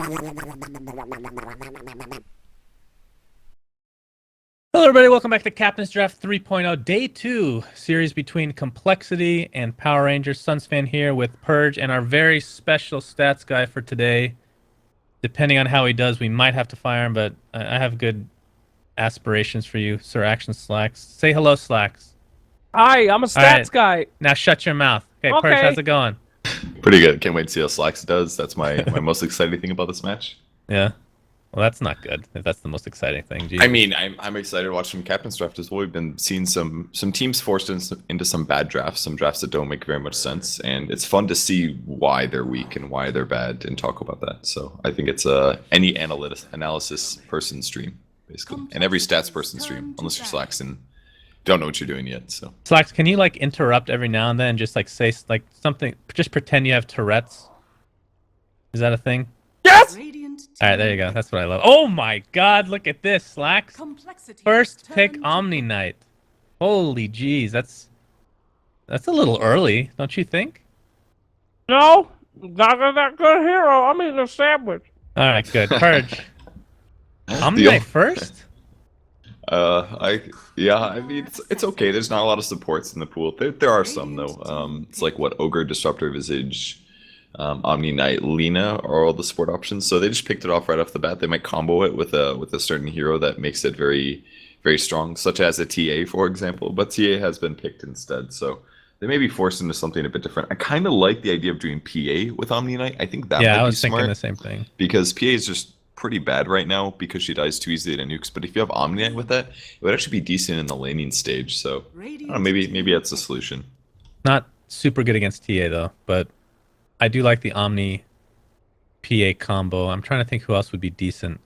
Hello, everybody. Welcome back to Captain's Draft 3.0, Day 2, series between Complexity and Power Rangers. Sunsfan here with Purge and our very special stats guy for today. Depending on how he does, we might have to fire him, but I have good aspirations for you, Sir Action Slacks. Say hello, Slacks. Hi, I'm a stats guy. Now shut your mouth. Okay, Purge, how's it going? Pretty good. Can't wait to see how Slacks does. That's my most exciting thing about this match. Yeah. Well, that's not good, if that's the most exciting thing. Jeez. I mean, I'm excited to watch some Captain's Draft as well. We've been seeing some teams forced into some bad drafts, some drafts that don't make very much sense, and it's fun to see why they're weak and why they're bad and talk about that. So I think it's any analysis person stream, basically, and every stats person stream, unless you're Slacks and don't know what you're doing yet. So Slacks, can you like interrupt every now and then, just like say like something, just pretend you have Tourette's? Is that a thing? Yes! All right, there you go. That's what I love. Oh my God, look at this, Slacks. First pick Omni Knight. Holy jeez, that's a little early, don't you think? No, not that good hero. I'm eating a sandwich. All right, good. Purge. Omni Knight first? I mean, it's okay. There's not a lot of supports in the pool. There are some though. It's like what Ogre, Disruptor, Visage, Omni Knight, Lena are all the support options. So they just picked it off right off the bat. They might combo it with a certain hero that makes it very, very strong, such as a TA, for example. But TA has been picked instead, so they may be forced into something a bit different. I kind of like the idea of doing PA with Omni Knight. I think that might be smart. I was thinking the same thing. Because PA is just pretty bad right now because she dies too easily to nukes. But if you have Omni Knight with that, it would actually be decent in the laning stage. So I don't know, maybe that's the solution. Not super good against TA though, but I do like the Omni PA combo. I'm trying to think who else would be decent.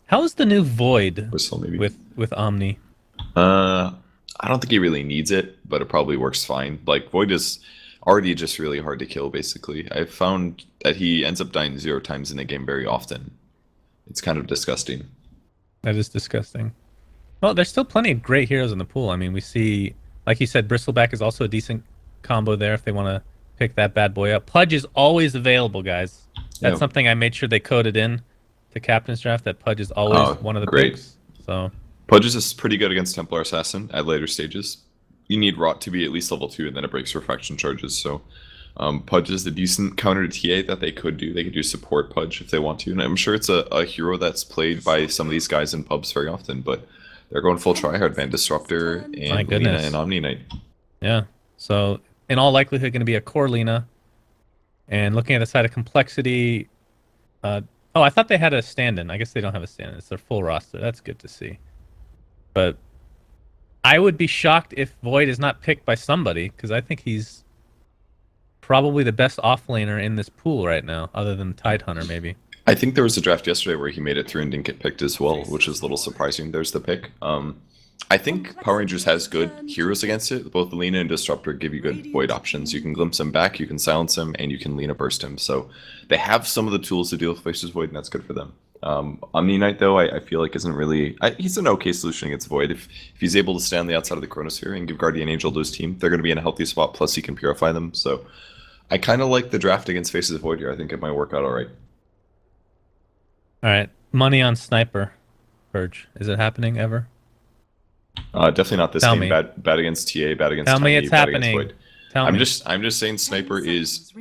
How is the new Void Whistle, maybe. with Omni? I don't think he really needs it, but it probably works fine. Like Void is already just really hard to kill. Basically, I've found that he ends up dying 0 times in a game very often. It's kind of disgusting. That is disgusting. Well, there's still plenty of great heroes in the pool. I mean, we see, like you said, Bristleback is also a decent combo there if they want to pick that bad boy up. Pudge is always available, guys. That's something I made sure they coded in to Captain's Draft, that Pudge is always one of the picks. So Pudge is pretty good against Templar Assassin at later stages. You need Rot to be at least level 2, and then it breaks refraction charges. So Pudge is the decent counter to TA that they could do. They could do support Pudge if they want to, and I'm sure it's a hero that's played by some of these guys in pubs very often, but they're going full tryhard, man. Disruptor and Lena and Omni Knight. Yeah, so in all likelihood going to be a core Lena. And looking at the side of Complexity, oh, I thought they had a stand-in. I guess they don't have a stand-in. It's their full roster. That's good to see. But I would be shocked if Void is not picked by somebody, because I think he's probably the best offlaner in this pool right now, other than Tidehunter, maybe. I think there was a draft yesterday where he made it through and didn't get picked as well, which is a little surprising. There's the pick. I think Power Rangers has good heroes against it. Both Lena and Disruptor give you good Void options. You can glimpse him back, you can silence him, and you can Lena burst him. So they have some of the tools to deal with Faces Void, and that's good for them. Omni Knight, though, I feel like isn't really... he's an okay solution against Void. If he's able to stay on the outside of the Chronosphere and give Guardian Angel to his team, they're going to be in a healthy spot, plus he can purify them. So I kind of like the draft against Faces Void here. I think it might work out all right. All right. Money on Sniper, Purge. Is it happening ever? Definitely not this Tell game. me. Bad against TA, bad against Tell Tiny, me it's bad happening. against Void. Tell I'm me. just saying Sniper is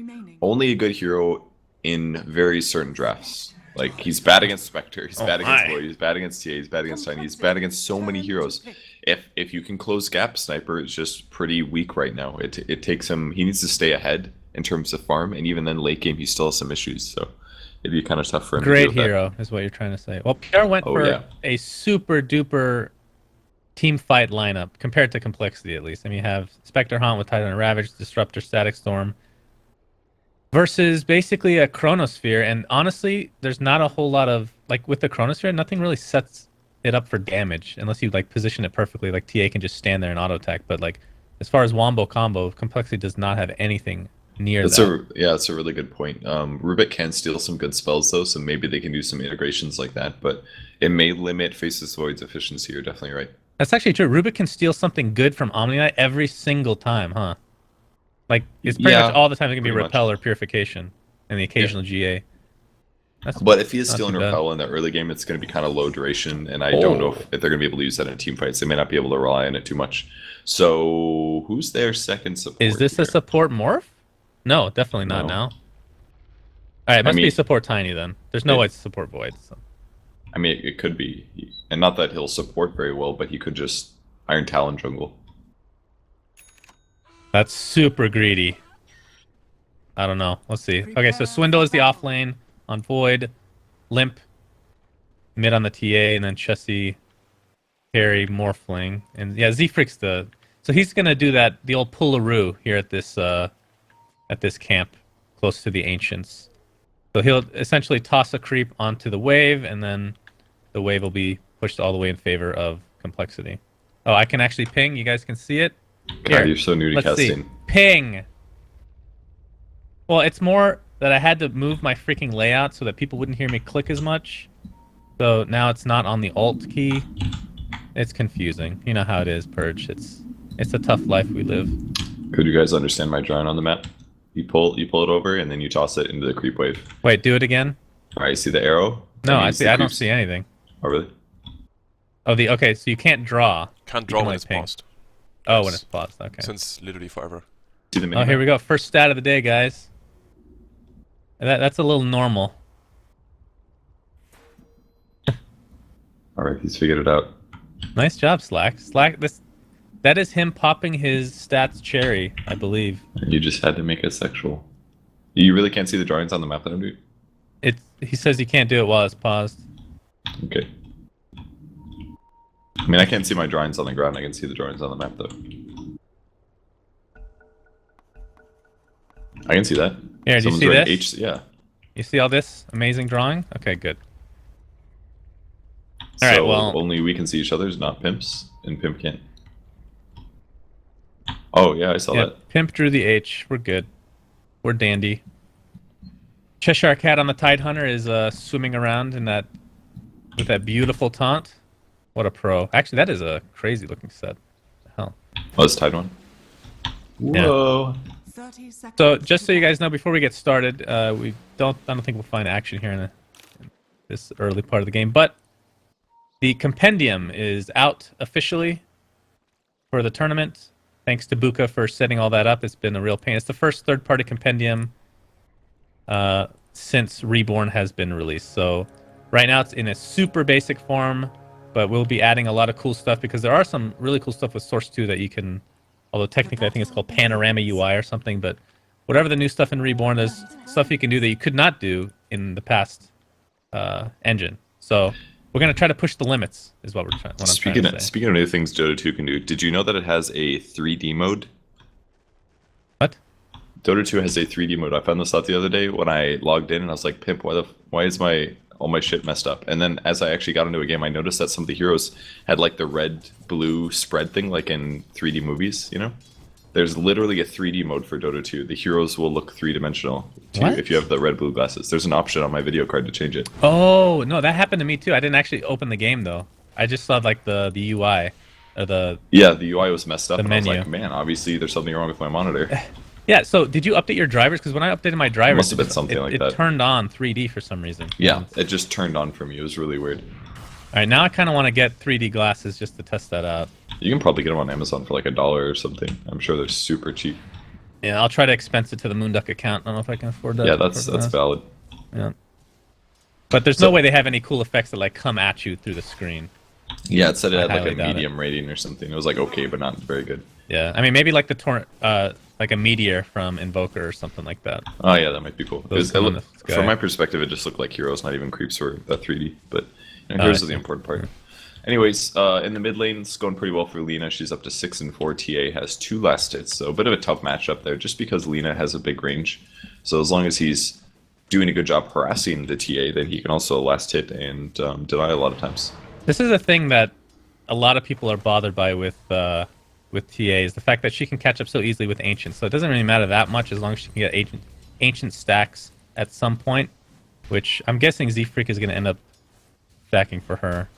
only a good hero in very certain drafts. Like, he's bad against Spectre, he's bad against Void, he's bad against TA, he's bad against Tiny, he's bad against so many heroes. If you can close gap, Sniper is just pretty weak right now. It takes him... He needs to stay ahead in terms of farm, and even then late game he still has some issues. So it'd be kind of tough for him. Great to deal with hero is what you're trying to say. Well, Pierre went for a super duper team fight lineup compared to Complexity, at least. I mean, you have Spectre Haunt with Titan and Ravage, Disruptor, Static Storm versus basically a Chronosphere. And honestly, there's not a whole lot of, like, with the Chronosphere, nothing really sets it up for damage unless you like position it perfectly. Like TA can just stand there and auto attack, but like as far as wombo combo, Complexity does not have anything near that. That's a really good point. Rubik can steal some good spells though, so maybe they can do some integrations like that, but it may limit Faceless Void's efficiency. You're definitely right. That's actually true. Rubik can steal something good from Omni Knight every single time, huh? Like, it's pretty much all the time it can be Repel or Purification and the occasional GA. But if he is not stealing too bad. repel in the early game, it's going to be kind of low duration, and I don't know if they're going to be able to use that in team fights. They may not be able to rely on it too much. So, who's their second support? Is this here? a support morph? No, definitely not now. All right, it must be support Tiny then. There's no way to support Void. So. I mean, it could be, and not that he'll support very well, but he could just Iron Talon jungle. That's super greedy. I don't know. Let's see. Okay, so Swindle is the off lane on Void, Limp mid on the TA, and then Chessie carry Morphling, and yeah, Z-Freak's the. So he's gonna do the old Pullaroo here at this camp close to the Ancients. So he'll essentially toss a creep onto the wave, and then the wave will be pushed all the way in favor of Complexity. Oh, I can actually ping. You guys can see it. God, you're so new to Let's casting. see. Ping. Well, it's more that I had to move my freaking layout so that people wouldn't hear me click as much. So now it's not on the Alt key. It's confusing. You know how it is, Purge. It's a tough life we live. Could you guys understand my drawing on the map? You pull it over, and then you toss it into the creep wave. Wait, do it again. All right, see the arrow? No, I see. I don't see anything. Oh, really? Oh, okay. So you can't draw. Can't draw when it's paused. Oh, when it's paused. Okay. Since literally forever. See the Oh, here we go. First stat of the day, guys. That's a little normal. All right, he's figured it out. Nice job, Slack. That is him popping his stats cherry, I believe. You just had to make it sexual. You really can't see the drawings on the map that I'm doing? He says you can't do it while it's paused. Okay. I mean, I can't see my drawings on the ground. I can see the drawings on the map, though. I can see that. Here, do you see this? Yeah. You see all this amazing drawing? Okay, good. All So right, well, only we can see each other's, not Pimps, and Pimp can't. Oh, yeah, I saw that. Pimp drew the H. We're good. We're dandy. Cheshire Cat on the Tide Hunter is swimming around with that beautiful taunt. What a pro. Actually, that is a crazy looking set. Hell. Oh, it's Tide one? Whoa. Yeah. So, just so you guys know, before we get started, I don't think we'll find action here in this early part of the game, but the compendium is out officially for the tournament. Thanks to Buka for setting all that up. It's been a real pain. It's the first third-party compendium since Reborn has been released. So right now it's in a super basic form, but we'll be adding a lot of cool stuff because there are some really cool stuff with Source 2 that you can, although technically I think it's called Panorama UI or something, but whatever the new stuff in Reborn, there's stuff you can do that you could not do in the past engine. So we're going to try to push the limits, is what I'm trying to say. Speaking of new things Dota 2 can do, did you know that it has a 3D mode? What? Dota 2 has a 3D mode. I found this out the other day when I logged in, and I was like, Pimp, why is all my shit messed up? And then as I actually got into a game, I noticed that some of the heroes had like the red-blue spread thing, like in 3D movies, you know? There's literally a 3D mode for Dota 2. The heroes will look three-dimensional if you have the red-blue glasses. There's an option on my video card to change it. Oh, no, that happened to me too. I didn't actually open the game, though. I just saw like the UI. Or the UI was messed up, the and menu. I was like, man, obviously there's something wrong with my monitor. Yeah, so did you update your drivers? Because when I updated my drivers, Must have been something like that. It turned on 3D for some reason. Yeah, it just turned on for me. It was really weird. All right, now I kind of want to get 3D glasses just to test that out. You can probably get them on Amazon for like $1 or something. I'm sure they're super cheap. Yeah, I'll try to expense it to the Moonduck account. I don't know if I can afford that. Yeah, that's valid. Yeah. But there's no way they have any cool effects that like come at you through the screen. Yeah, it said it had like a highly medium rating or something. It was like okay, but not very good. Yeah, I mean maybe like like a meteor from Invoker or something like that. Oh yeah, that might be cool. From my perspective, it just looked like heroes, not even creeps were that 3D. But heroes are the important part. Anyways, in the mid lane, it's going pretty well for Lina. She's up to 6-4. TA has 2 last hits, so a bit of a tough matchup there, just because Lina has a big range. So as long as he's doing a good job harassing the TA, then he can also last hit and deny a lot of times. This is a thing that a lot of people are bothered by with TA, is the fact that she can catch up so easily with Ancients. So it doesn't really matter that much as long as she can get Ancient stacks at some point, which I'm guessing Z-Freak is going to end up stacking for her.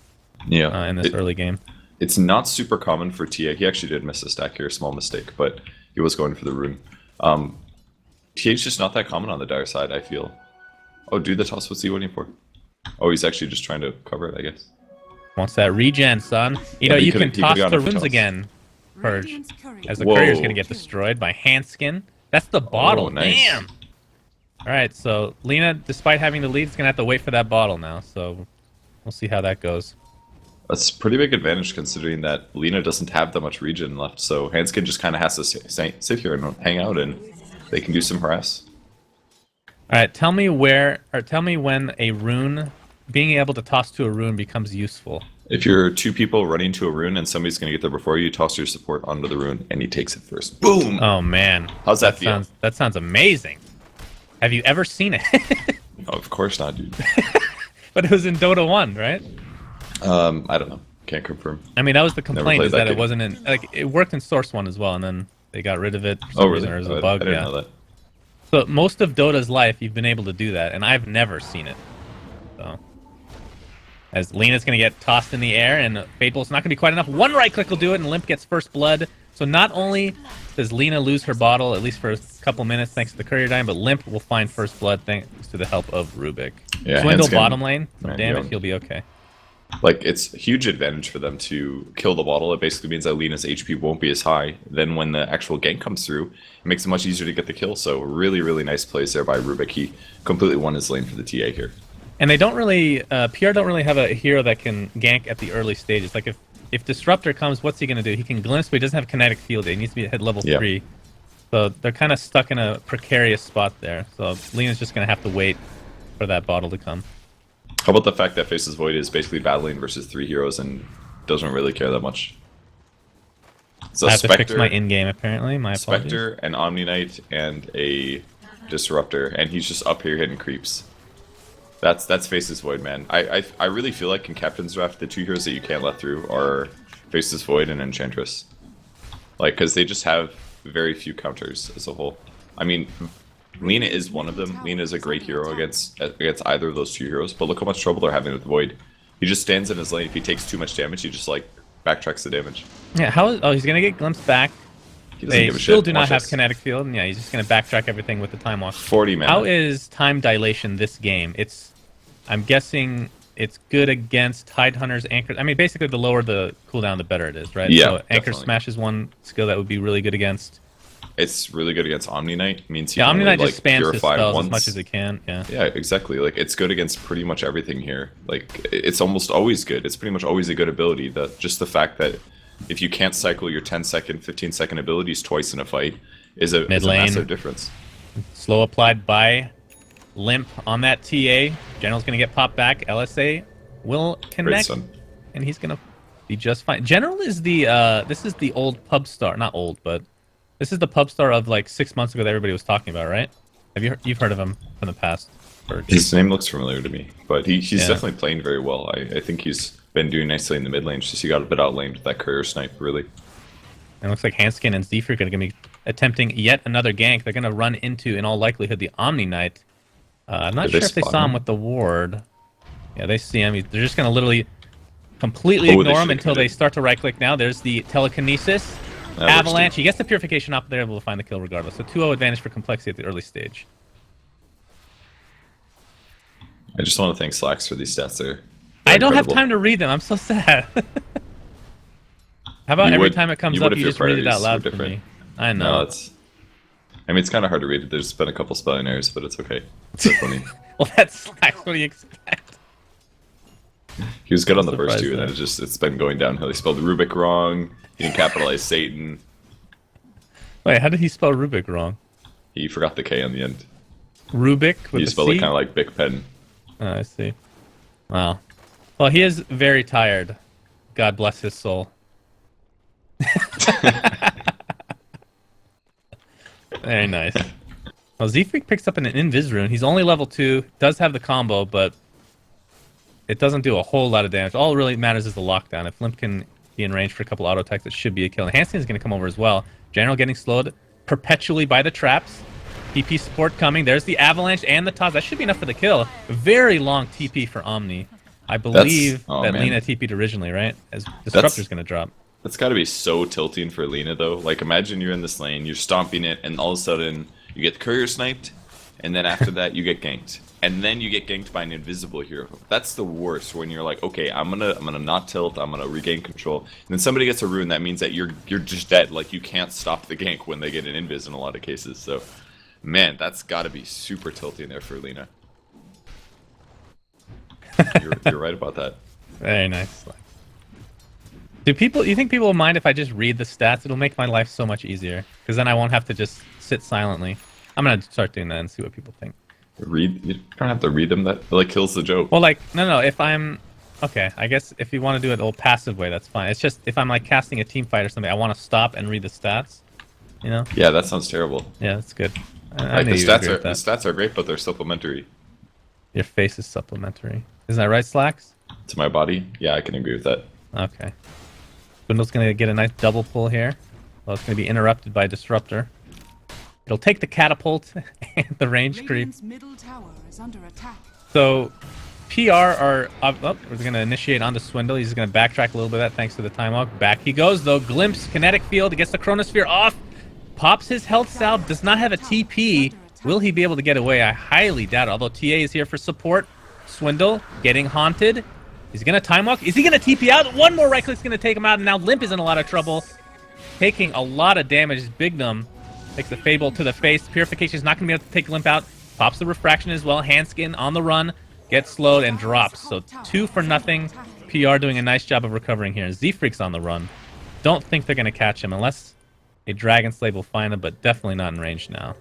Yeah, in this early game. It's not super common for TA. He actually did miss a stack here, a small mistake, but he was going for the rune. TA's just not that common on the dire side, I feel. Oh, do the toss. What's he waiting for? Oh, he's actually just trying to cover it, I guess. Wants that regen, son. You know, you can toss the runes again, Purge, as the courier's going to get destroyed by Handskin. That's the bottle. Nice. Damn! Alright, so Lina, despite having the lead, is going to have to wait for that bottle now. So we'll see how that goes. That's a pretty big advantage considering that Lina doesn't have that much regen left. So Handskin just kind of has to sit here and hang out, and they can do some harass. Alright, tell me when a rune, being able to toss to a rune becomes useful. If you're two people running to a rune and somebody's going to get there before you, toss your support onto the rune and he takes it first. Boom! Oh man. How's that feel? That sounds amazing. Have you ever seen it? Oh, of course not, dude. But it was in Dota 1, right? I don't know. Can't confirm. I mean, that was the complaint, is that it game. wasn't in... Like, it worked in Source 1 as well, and then they got rid of it for some reason. There was a bug. I didn't know that. So most of Dota's life, you've been able to do that, and I've never seen it. So, as Lina's going to get tossed in the air, and Fatebolt's not going to be quite enough. One right click will do it, and Limp gets first blood. So not only does Lina lose her bottle, at least for a couple minutes, thanks to the courier dying, but Limp will find first blood thanks to the help of Rubik. Yeah, Swindle bottom lane. Man, Damn it, he'll be okay. Like, it's a huge advantage for them to kill the bottle. It basically means that Lina's HP won't be as high. Then when the actual gank comes through, it makes it much easier to get the kill. So really, really nice plays there by Rubik. He completely won his lane for the TA here. And they don't really, PR don't really have a hero that can gank at the early stages. Like, if Disruptor comes, what's he going to do? He can glimpse, but he doesn't have kinetic field. He needs to be at level 3. So they're kind of stuck in a precarious spot there. So Lina's just going to have to wait for that bottle to come. How about the fact that Faces Void is basically battling versus 3 heroes and doesn't really care that much? So I have to fix my in-game, apparently. My apologies. Spectre, an Omni Knight, and a Disruptor, and he's just up here hitting creeps. That's Faces Void, man. I really feel like in Captain's Draft, the 2 heroes that you can't let through are Faces Void and Enchantress. Like, because they just have very few counters as a whole. I mean, Lina is one of them. Lina is a great hero against either of those 2 heroes, but look how much trouble they're having with Void. He just stands in his lane. If he takes too much damage, he just, like, backtracks the damage. Yeah, he's going to get glimpsed back. They still do not have kinetic field, and yeah, he's just going to backtrack everything with the time walk. 40 mana. How is time dilation this game? I'm guessing it's good against Tidehunters, Anchor. I mean, basically, the lower the cooldown, the better it is, right? Yeah, so Anchor definitely. Smash is one skill that would be really good against. It's really good against Omni Knight. It means he Yeah, can Omni only, Knight just spams his purify spells once. as much as he can. Yeah. Yeah, exactly. Like, it's good against pretty much everything here. Like, it's almost always good. It's pretty much always a good ability. Just the fact that if you can't cycle your 10-second, 15-second abilities twice in a fight is a massive difference. Slow applied by Limp on that TA. General's going to get popped back. LSA will connect, and he's going to be just fine. General is the this is the old pub star, not old, but this is the pub star of like 6 months ago that everybody was talking about, right? You've heard of him from the past? His name looks familiar to me, but he's definitely playing very well. I think he's been doing nicely in the mid lane. Just he got a bit outlaned with that courier snipe, really. And it looks like Handskin and Zephyr are going to be attempting yet another gank. They're going to run into, in all likelihood, the Omni Knight. I'm not sure if they saw him with the ward. Yeah, they see him. They're just going to literally completely ignore him until they start to right-click now. There's the telekinesis. Avalanche. He gets the purification up. They're able to find the kill regardless. So 2-0 advantage for complexity at the early stage. I just want to thank Slacks for these stats there. I don't have time to read them. I'm so sad. How about every time it comes up, you just read it out loud for me? I know. No, I mean, it's kind of hard to read it. There's been a couple spelling errors, but it's okay. It's so funny. Well, that's Slacks. What do you expect? He was good on the first 2, and then it's been going downhill. He spelled Rubik wrong. He didn't capitalize Satan. Wait, how did he spell Rubik wrong? He forgot the K on the end. Rubik with He a spelled C? it kind of like Bic Pen. Oh, I see. Wow. Well, he is very tired. God bless his soul. Very nice. Well, Z-Freak picks up an Invis rune. He's only level 2. Does have the combo, but it doesn't do a whole lot of damage. All really matters is the lockdown. If Limp can be in range for a couple auto attacks, it should be a kill. And Hansen is going to come over as well. General getting slowed perpetually by the traps. TP support coming. There's the avalanche and the toss. That should be enough for the kill. Very long TP for Omni. I believe that Lina TP'd originally, right? As Disruptor's going to drop. That's got to be so tilting for Lina, though. Like, imagine you're in this lane, you're stomping it, and all of a sudden you get the courier sniped, and then after that you get ganked, and then you get ganked by an invisible hero. That's the worst, when you're like, okay, I'm gonna not tilt, I'm gonna regain control, and then somebody gets a rune. That means that you're just dead. Like, you can't stop the gank when they get an invis in a lot of cases. So, man, that's got to be super tilting there for Lina. You're right about that. Very nice. You think people will mind if I just read the stats? It'll make my life so much easier, because then I won't have to just sit silently. I'm gonna start doing that and see what people think. You don't have to read them. That like kills the joke. Well, like, no, if I'm... Okay, I guess if you want to do it the old passive way, that's fine. It's just, if I'm like casting a team fight or something, I want to stop and read the stats, you know? Yeah, that sounds terrible. Yeah, that's good. Like, the stats are great, but they're supplementary. Your face is supplementary. Isn't that right, Slacks? To my body? Yeah, I can agree with that. Okay. Swindle's going to get a nice double pull here. Well, it's going to be interrupted by Disruptor. It'll take the catapult and the range creep. Middle tower is under attack. So, PR are... we're going to initiate onto Swindle. He's going to backtrack a little bit of that thanks to the time walk. Back he goes, though. Glimpse, kinetic field. He gets the Chronosphere off. Pops his health salve. Does not have a TP. Will he be able to get away? I highly doubt it. Although TA is here for support. Swindle getting haunted. He's going to time walk. Is he going to TP out? One more right click's going to take him out, and now Limp is in a lot of trouble. Taking a lot of damage. Bignum takes the Fable to the face. Purification is not going to be able to take Limp out. Pops the Refraction as well. Handskin on the run. Gets slowed and drops. So 2 for nothing. PR doing a nice job of recovering here. Z-Freak's on the run. Don't think they're going to catch him unless a Dragon Slave will find him, but definitely not in range now.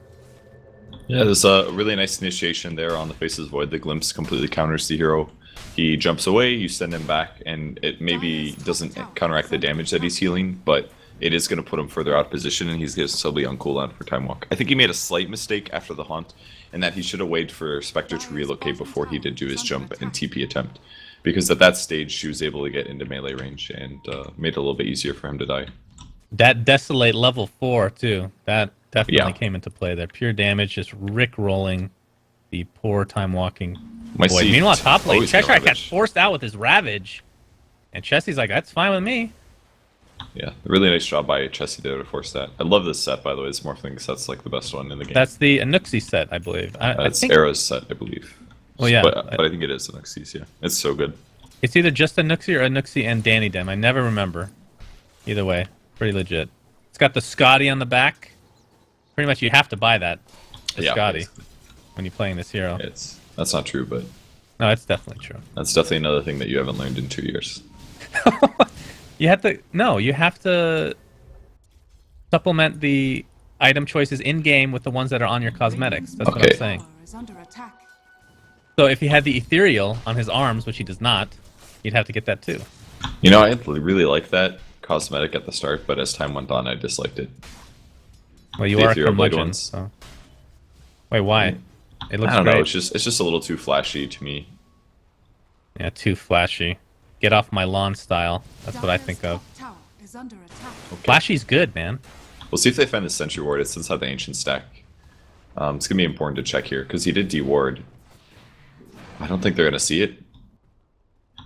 Yeah, there's a really nice initiation there on the Faceless Void. The Glimpse completely counters the hero. He jumps away, you send him back, and it maybe doesn't counteract the damage that he's healing, but it is going to put him further out of position, and he's going to still be on cooldown for Time Walk. I think he made a slight mistake after the Haunt, in that he should have waited for Spectre to relocate before he did do his jump and TP attempt. Because at that stage, she was able to get into melee range, and made it a little bit easier for him to die. That Desolate level 4, too. That definitely came into play there. Pure damage, just rick-rolling the poor time-walking boy. Meanwhile, top lane, Cheshire Cat's forced out with his Ravage. And Chessie's like, that's fine with me. Yeah, really nice job by Chessie there to force that. I love this set, by the way. This Morphling set's like the best one in the game. That's the Anuxi set, I believe. It's Era's set, I believe. Well, yeah. But I think it is Anuxi's, yeah. It's so good. It's either just Anuxi or Anuxi and Danny Dem. I never remember. Either way, pretty legit. It's got the Scotty on the back. Pretty much you have to buy that, the Scotty, when you're playing this hero. That's not true, but... No, it's definitely true. That's definitely another thing that you haven't learned in 2 years. You have to... No, you have to supplement the item choices in-game with the ones that are on your cosmetics. That's what I'm saying. So if he had the Ethereal on his arms, which he does not, you'd have to get that too. You know, I really like that cosmetic at the start, but as time went on, I disliked it. Well, you are a curmudgeon, so... Wait, why? It looks I don't great. know, it's just a little too flashy to me. Yeah, too flashy. Get off my lawn style. That's what I think of. Flashy's good, man. We'll see if they find the Sentry Ward. It still has the Ancient stack. It's going to be important to check here, because he did deward. I don't think they're going to see it.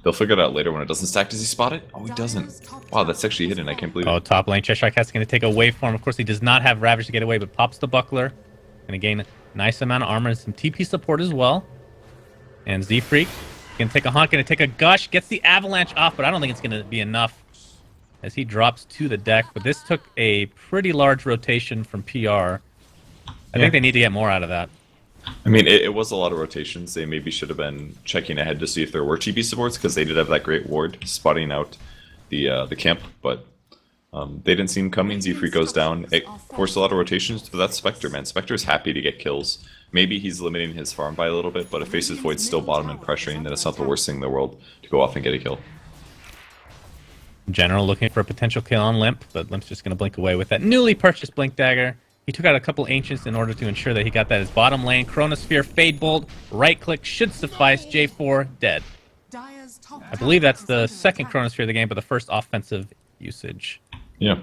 They'll figure it out later when it doesn't stack. Does he spot it? Oh, he doesn't. Wow, that's actually hidden. I can't believe it. Oh, top lane. Cheshire Cat's going to take a waveform. Of course, he does not have Ravage to get away, but pops the Buckler. Going to gain a nice amount of armor and some TP support as well. And Z-Freak can take a Haunt, going to take a Gush. Gets the Avalanche off, but I don't think it's going to be enough as he drops to the deck. But this took a pretty large rotation from PR. I think they need to get more out of that. I mean, it was a lot of rotations. They maybe should have been checking ahead to see if there were TP supports, because they did have that great ward spotting out the camp, but they didn't see him coming. Z-Freak goes down. It forced a lot of rotations, but that's Spectre, man. Spectre's happy to get kills. Maybe he's limiting his farm by a little bit, but if Faceless Void's still bottom and pressuring, then it's not the worst thing in the world to go off and get a kill. General looking for a potential kill on Limp, but Limp's just going to blink away with that newly purchased Blink Dagger. He took out a couple Ancients in order to ensure that he got that as bottom lane. Chronosphere, Fade Bolt, right click should suffice. J4 dead. I believe that's the second Chronosphere of the game, but the first offensive usage. Yeah.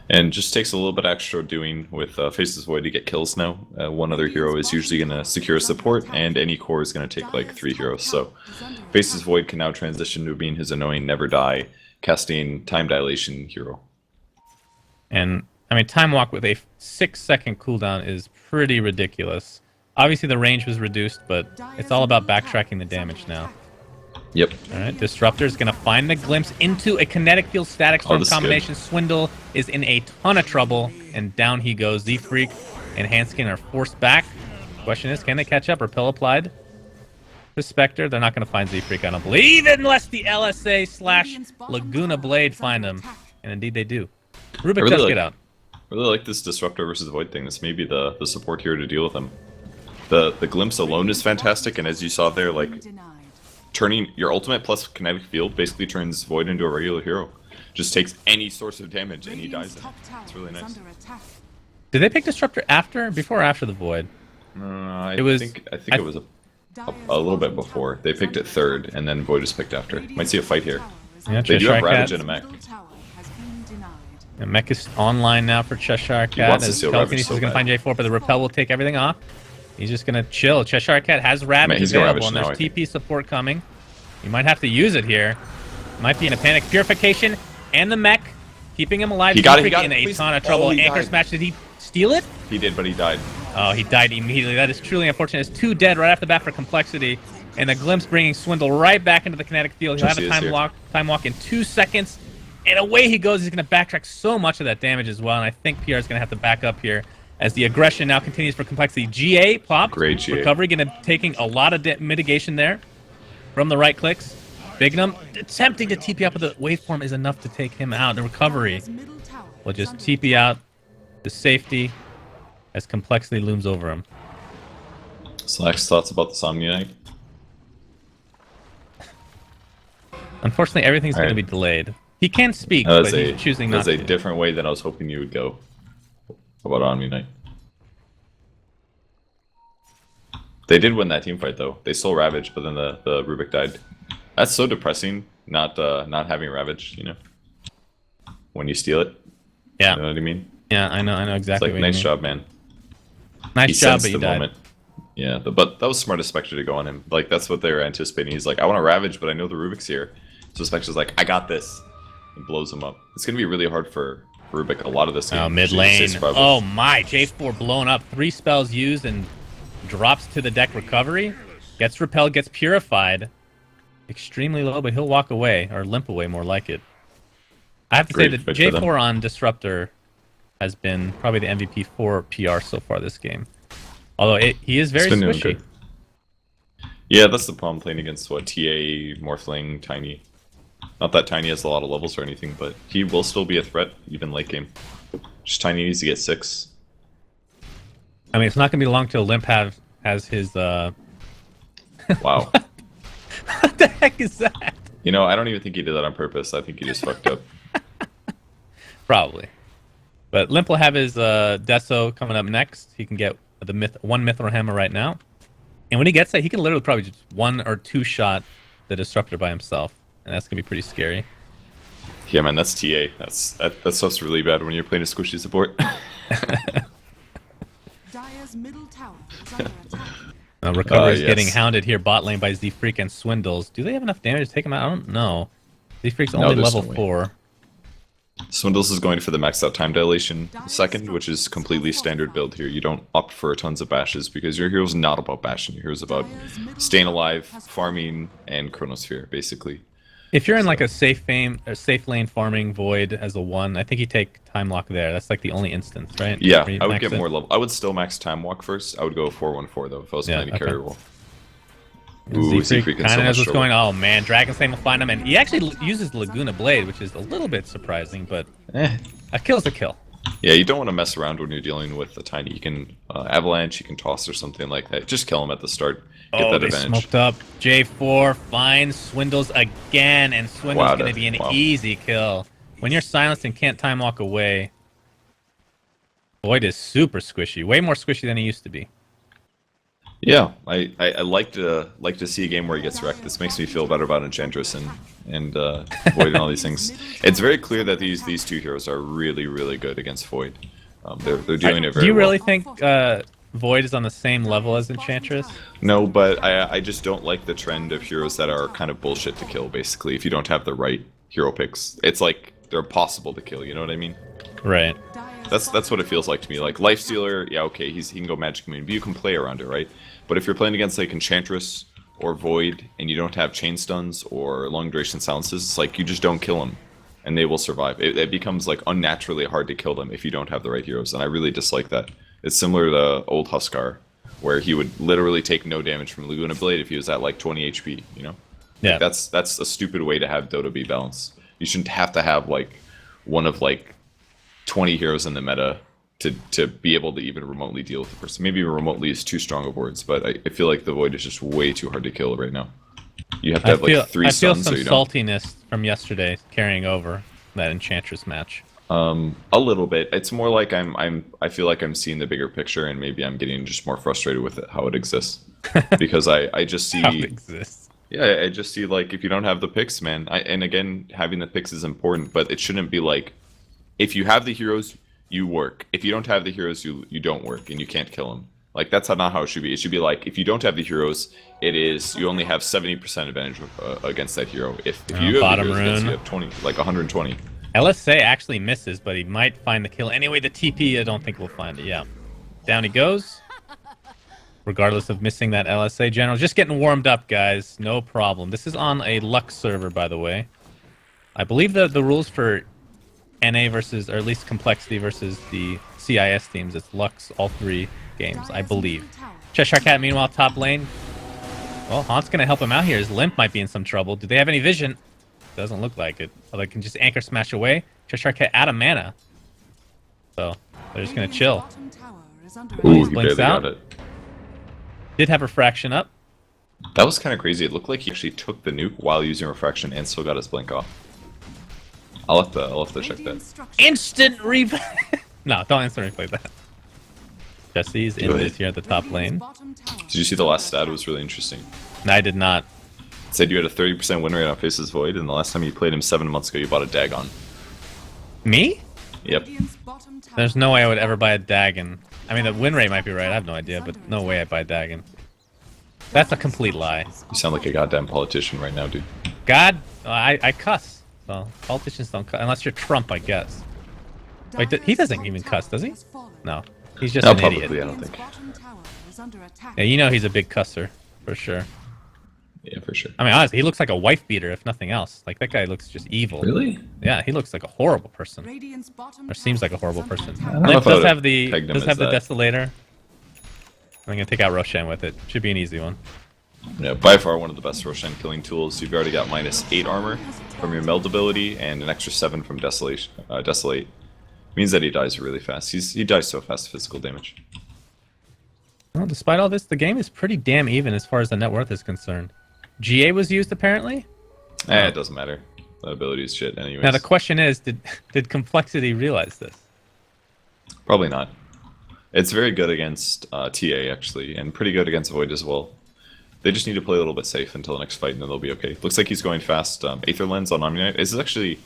And just takes a little bit extra doing with Faceless Void to get kills now. One other hero is usually going to secure support, and any core is going to take like 3 heroes. So Faceless Void can now transition to being his annoying Never Die, casting Time Dilation hero. And I mean, Time Walk with a 6-second cooldown is pretty ridiculous. Obviously, the range was reduced, but it's all about backtracking the damage now. Yep. All right, Disruptor is going to find the glimpse into a kinetic field static storm this is combination. Swindle is in a ton of trouble, and down he goes. Z-Freak and Hanskin are forced back. Question is, can they catch up? Repel applied to Spectre. They're not going to find Z-Freak, I don't believe, unless the LSA/Laguna Blade find them. And indeed they do. Rubik really does like, get out. I really like this Disruptor versus Void thing. This may be the support here to deal with them. The glimpse alone is fantastic, and as you saw there, like turning your ultimate plus kinetic field basically turns Void into a regular hero. Just takes any source of damage and he dies in it. It's really nice. Did they pick Disruptor before or after the Void? I think it was a little bit before. They picked it third, and then Void is picked after. Might see a fight here. Yeah, They do Cheshire have Ravage Cat. and a mech. And Mech is online now for Cheshire Cat. wants to As steal Ravage Telekinesis so is going to bad. find J4, but the Repel will take everything off. He's just going to chill. Cheshire Cat has Ravage he's got available, Ravage and now, there's I think. TP support coming. You might have to use it here. Might be in a panic. Purification and the Mech keeping him alive. He got it, Z-Freak he got in it, a please. ton of trouble. Oh, he Anchor died. Smash. Did he steal it? He did, but he died. Oh, he died immediately. That is truly unfortunate. It's 2 dead right off the bat for Complexity. And the Glimpse bringing Swindle right back into the kinetic field. He'll have a Just is time walk in 2 seconds. And away he goes. He's going to backtrack so much of that damage as well. And I think PR is going to have to back up here as the aggression now continues for Complexity. GA popped. Great GA. Recovery going to taking a lot of mitigation there from the right clicks. Bignum attempting to TP out, but the waveform is enough to take him out. The recovery will just TP out to safety as Complexity looms over him. Slack's thoughts about the Somniite? Unfortunately, everything's going to be delayed. He can speak, That but he's choosing not That's to. a different way than I was hoping you would go. How about Omni-Knight? They did win that team fight though. They stole Ravage, but then the Rubik died. That's so depressing. Not having Ravage, you know, when you steal it. Yeah, You know what I mean? yeah, I know It's exactly. like, what nice you mean. job, man. Nice He job, sensed but you the died. moment. Yeah, but that was smart of Spectre to go on him. Like that's what they were anticipating. He's like, I want to Ravage, but I know the Rubik's here. So Spectre's like, I got this, and blows him up. It's gonna be really hard for Rubik a lot of this game. Oh, mid She's lane. just survivable. Oh my, J4 blown up. 3 spells used and drops to the deck recovery. Gets repelled, gets purified. Extremely low, but he'll walk away, or limp away more like it. I have to say Great that pick for them. J4 on Disruptor has been probably the MVP for PR so far this game. Although he is very It's been doing squishy. good. Yeah, that's the problem playing against what TA, Morphling, Tiny. Not that Tiny has a lot of levels or anything, but he will still be a threat even late game. Just Tiny needs to get 6. I mean, it's not going to be long till Limp has his... Wow. What the heck is that? You know, I don't even think he did that on purpose. I think he just fucked up. Probably. But Limp will have his Deso coming up next. He can get one Mithril Hammer right now. And when he gets that, he can literally probably just 1 or 2 shot the Disruptor by himself. And that's going to be pretty scary. Yeah, man, that's TA. That stuff's really bad when you're playing a squishy support. Dire's middle tower is under attack. Recovery is yes. getting hounded here bot lane by Z-Freak and Swindles. Do they have enough damage to take him out? I don't know. Z-Freak's only there's level no way. 4. Swindles is going for the maxed out time dilation second, which is completely standard build here. You don't opt for tons of bashes because your hero's not about bashing. Your hero's about staying alive, farming, and Chronosphere, basically. If you're in like a safe lane farming Void as a 1, I think you take Time Lock there. That's like the only instance, right? Yeah, Where you I would max get it. more level. I would still max time walk first. I would go 4-1-4 though if I was playing a carry role. Ooh, Z-Freak in kind so of knows much what's trouble. going on. Oh man, Dragon's Flame will find him, and he actually uses Laguna Blade, which is a little bit surprising, but a kill's a kill. Yeah, you don't want to mess around when you're dealing with a Tiny. You can Avalanche, you can Toss or something like that. Just kill him at the start. Get that They advantage. smoked up. J4 finds Swindles again, and Swindles Wow, going to be an wow. easy kill. When you're silenced and can't time walk away, Void is super squishy, way more squishy than he used to be. Yeah, I like to see a game where he gets wrecked. This makes me feel better about Enchantress and Void and all these things. It's very clear that these two heroes are really good against Void. They're doing it very well. Do you really think Void is on the same level as Enchantress? No, but I just don't like the trend of heroes that are kind of bullshit to kill, basically, if you don't have the right hero picks. It's like they're impossible to kill, you know what I mean? Right. That's what it feels like to me. Like Lifestealer, yeah, okay, he can go Magic Moon, but you can play around it, right? But if you're playing against like Enchantress or Void, and you don't have Chain Stuns or Long Duration Silences, it's like you just don't kill them, and they will survive. It becomes like unnaturally hard to kill them if you don't have the right heroes, and I really dislike that. It's similar to old Huskar, where he would literally take no damage from Laguna Blade if he was at like 20 HP, you know? Yeah. Like, that's a stupid way to have Dota be balanced. You shouldn't have to have like one of like 20 heroes in the meta to be able to even remotely deal with the person. Maybe remotely is too strong of words, but I feel like the Void is just way too hard to kill right now. You have to have like 3 I feel stuns some or you don't. saltiness from yesterday carrying over that Enchantress match. A little bit. It's more like I feel like I'm seeing the bigger picture, and maybe I'm getting just more frustrated with it, how it exists. Because I just see How it exists. Yeah, I just see like if you don't have the picks, man. And again, having the picks is important, but it shouldn't be like if you have the heroes, you work. If you don't have the heroes, you don't work, and you can't kill them. Like that's not how it should be. It should be like if you don't have the heroes, it is you only have 70% advantage against that hero. If you have the heroes, against, you have 20, like 120. LSA actually misses, but he might find the kill. Anyway, the TP, I don't think we'll find it. Yeah. Down he goes. Regardless of missing that LSA general. Just getting warmed up, guys. No problem. This is on a Lux server, by the way. I believe the rules for NA versus, or at least Complexity versus the CIS teams, it's Lux all 3 games, I believe. Cheshire Cat, meanwhile, top lane. Well, Haunt's going to help him out here. His Limp might be in some trouble. Do they have any vision? Doesn't look like it. Well, they can just anchor smash away. Cheshire Cat out of mana. So, they're just going to chill. Ooh, he Blinks barely out. got it. Did have Refraction up. That was kind of crazy. It looked like he actually took the nuke while using Refraction and still got his blink off. I'll have to check that. Instant replay. No, don't instant replay that. Jesse's in this here at the top lane. Did you see the last stat? It was really interesting. No, I did not. It said you had a 30% win rate on Faces Void, and the last time you played him 7 months ago, you bought a Dagon. Me? Yep. There's no way I would ever buy a Dagon. I mean, the win rate might be right. I have no idea, but no way I'd buy a Dagon. That's a complete lie. You sound like a goddamn politician right now, dude. God, I cuss. So politicians don't cuss unless you're Trump, I guess. Wait, he doesn't even cuss, does he? No, he's just No, an publicly, idiot. I don't think. Yeah, you know he's a big cusser for sure. Yeah, for sure. I mean, honestly, he looks like a wife beater, if nothing else. Like that guy looks just evil. Really? Yeah, he looks like a horrible person. Or seems like a horrible person. don't know Limp if I does would've have the pegged him as that. Desolator. I'm gonna take out Roshan with it. Should be an easy one. Yeah, by far one of the best Roshan killing tools. You've already got -8 armor from your meld ability and an extra 7 from Desolate. Means that he dies really fast. He dies so fast, physical damage. Well, despite all this, the game is pretty damn even as far as the net worth is concerned. GA was used apparently. It doesn't matter. That ability is shit anyways. Now the question is, did Complexity realize this? Probably not. It's very good against TA actually, and pretty good against Void as well. They just need to play a little bit safe until the next fight, and then they'll be okay. Looks like he's going fast. Aether Lens on Omni Knight. This is actually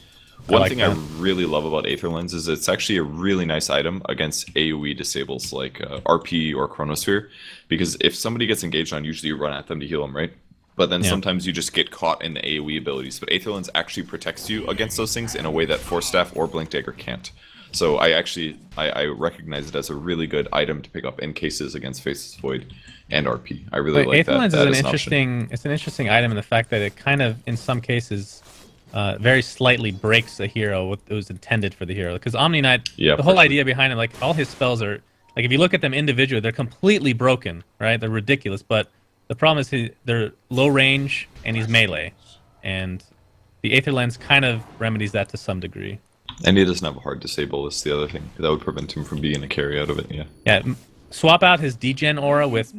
one thing I really love about Aether Lens is it's actually a really nice item against AoE disables like RP or Chronosphere, because if somebody gets engaged on, usually you run at them to heal them, right? But then sometimes you just get caught in the AoE abilities. But Aether Lens actually protects you against those things in a way that Force Staff or Blink Dagger can't. So I recognize it as a really good item to pick up in cases against Faces Void and RP. I really like Aether that. Lens That is is an an interesting. It's an interesting item in the fact that it kind of, in some cases, very slightly breaks a hero what was intended for the hero. Because Omni Knight, the whole idea behind it, like all his spells are, like if you look at them individually, they're completely broken, right? They're ridiculous. But the problem is they're low range and he's melee, and the Aether Lens kind of remedies that to some degree. And he doesn't have a hard disable, is the other thing. That would prevent him from being a carry out of it, yeah. Yeah, swap out his degen aura with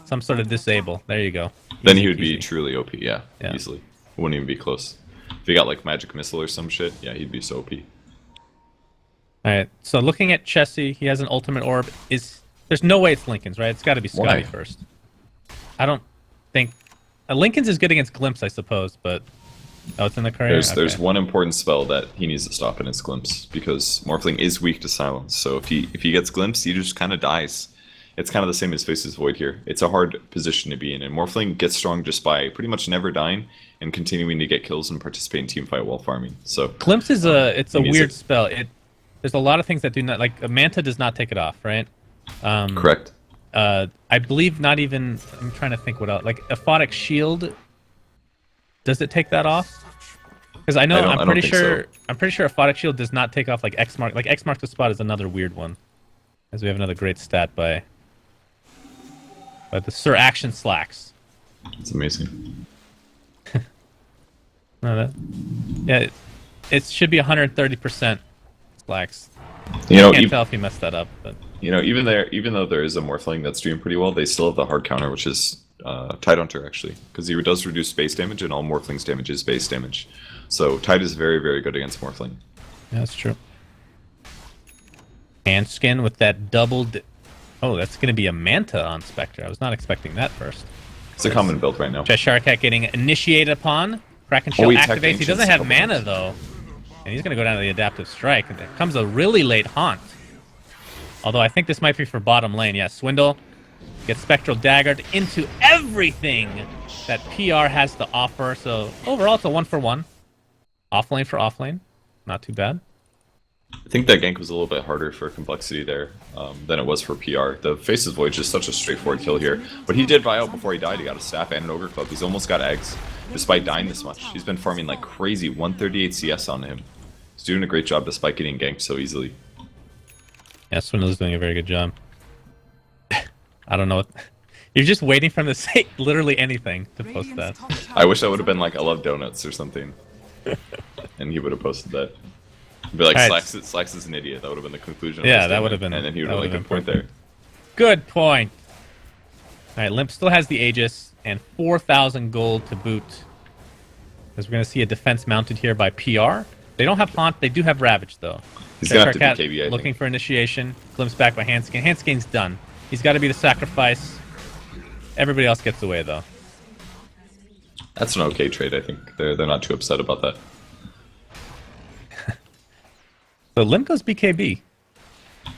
some sort of disable. There you go. Then Easy he would be peasy. truly OP, yeah, easily. Wouldn't even be close. If he got like Magic Missile or some shit, yeah, he'd be so OP. Alright, so looking at Chessie, he has an ultimate orb. There's no way it's Lincoln's, right? It's got to be Scotty first. I don't think... Lincoln's is good against Glimpse, I suppose, but... Oh, it's in the courier? There's one important spell that he needs to stop, and it's Glimpse, because Morphling is weak to silence. So if he gets Glimpse, he just kind of dies. It's kind of the same as Faces Void here. It's a hard position to be in, and Morphling gets strong just by pretty much never dying and continuing to get kills and participate in team fight while farming. So Glimpse is a weird spell. there's a lot of things that do not, like Manta does not take it off, right? Correct. I believe not even. I'm trying to think what else. Like Aphotic Shield, does it take that off? Because I know I'm pretty sure Aphotic Shield does not take off like X mark. Like X mark the spot is another weird one, as we have another great stat by the Sir Action Slacks. It's amazing. No, yeah, it should be 130% Slacks. You know, I can't tell if he messed that up, but you know, even though there is a Morphling that's doing pretty well, they still have the hard counter, which is Tidehunter actually, because he does reduce base damage, and all Morphlings damage is base damage. So Tide is very, very good against Morphling. yeah, that's true. Handskin with that doubled. Oh, that's going to be a Manta on Spectre. I was not expecting that first. It's a common build right now. Cheshire Cat getting initiated upon. Kraken Shell activates. He doesn't have mana though, and he's going to go down to the Adaptive Strike. And there comes a really late Haunt. Although I think this might be for bottom lane. Yeah, Swindle gets Spectral Daggered into everything that PR has to offer. So overall, it's a 1-for-1. Off lane for off lane. Not too bad. I think that gank was a little bit harder for Complexity there than it was for PR. The Faces Voyage is such a straightforward kill here. But he did buy out before he died. He got a staff and an Ogre Club. He's almost got eggs, despite dying this much. He's been farming like crazy. 138 CS on him. He's doing a great job despite getting ganked so easily. Yeah, Swindle's doing a very good job. I don't know what... You're just waiting for him to say literally anything to post that. I wish that would have been like, I love donuts or something. And he would have posted that. He'd be like, right. Slacks is an idiot. That would have been the conclusion. Yeah, that would have been. And then he would have like a point there. Good point. All right, Limp still has the Aegis and 4,000 gold to boot. Because we're going to see a defense mounted here by PR. They don't have Haunt. They do have Ravage though. He's going to have to BKB, I looking think. for initiation. Glimpse back by Handskin. Handskin's done. He's got to be the sacrifice. Everybody else gets away though. That's an okay trade, I think. They're not too upset about that. So Limp goes BKB.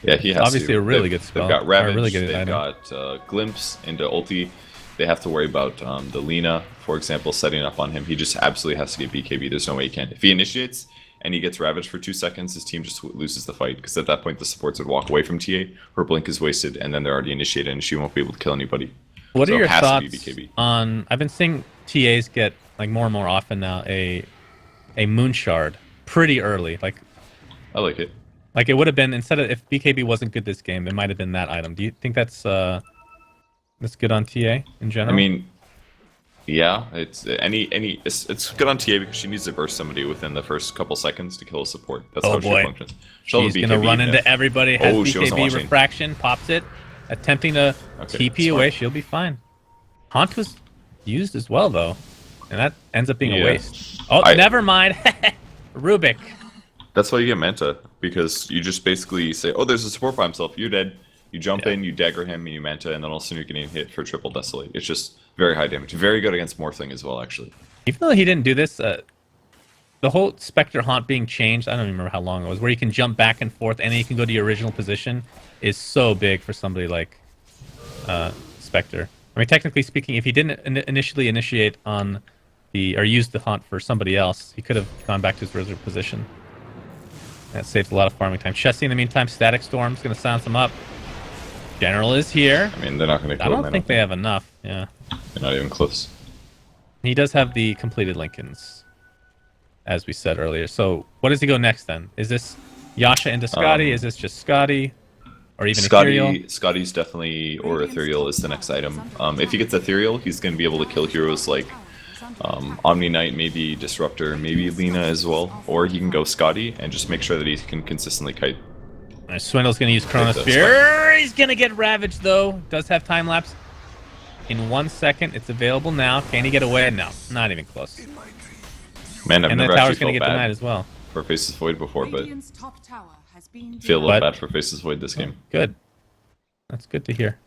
Yeah, he has obviously to. a really good spell. They've got Ravage, really good they've got Glimpse into ulti. They have to worry about the Lina, for example, setting up on him. He just absolutely has to get BKB. There's no way he can. If he initiates and he gets Ravaged for 2 seconds, his team just loses the fight. Because at that point, the supports would walk away from TA. Her blink is wasted, and then they're already initiated, and she won't be able to kill anybody. What are your thoughts BKB. on... I've been seeing TAs get, like, more and more often now, a Moon Shard pretty early. Like, I like it. Like it would have been, instead of, if BKB wasn't good this game, it might have been that item. Do you think that's good on TA in general? I mean, yeah, it's it's good on TA because she needs to burst somebody within the first couple seconds to kill a support. That's how she functions. She's gonna run into everybody. Has BKB watching. refraction, pops it, attempting to TP away. She'll be fine. Haunt was used as well though, and that ends up being a waste. Oh, never mind. Rubik. That's why you get Manta, because you just basically say, oh, there's a support by himself, you're dead. You jump in, you dagger him, and you Manta, and then all of a sudden you're getting hit for triple Desolate. It's just very high damage. Very good against Morphling as well, actually. Even though he didn't do this, the whole Spectre Haunt being changed, I don't even remember how long it was, where you can jump back and forth and then you can go to your original position, is so big for somebody like Spectre. I mean, technically speaking, if he didn't initially initiate on the, or use the Haunt for somebody else, he could have gone back to his original position. That saves a lot of farming time. Chessie, in the meantime, Static Storm's going to silence him up. General is here. I mean, they're not going to kill him. I don't think they have enough, yeah. They're not even close. He does have the completed Lincolns, as we said earlier. So, what does he go next, then? Is this Yasha into Scotty? Is this just Scotty? Or even Ethereal? Scotty's definitely, or Ethereal is the next item. If he gets Ethereal, he's going to be able to kill heroes like Omni Knight, maybe Disruptor, maybe Lina as well. Or he can go Scotty and just make sure that he can consistently kite. Swindle's going to use Chronosphere. He's going to get Ravaged, though. Does have time lapse. In 1 second, it's available now. Can he get away? No, not even close. Man, I've and never the tower's actually going to felt get bad denied as well. for Faces Void before, but top tower has been feel a little bad for Faces Void this game. Good. That's good to hear.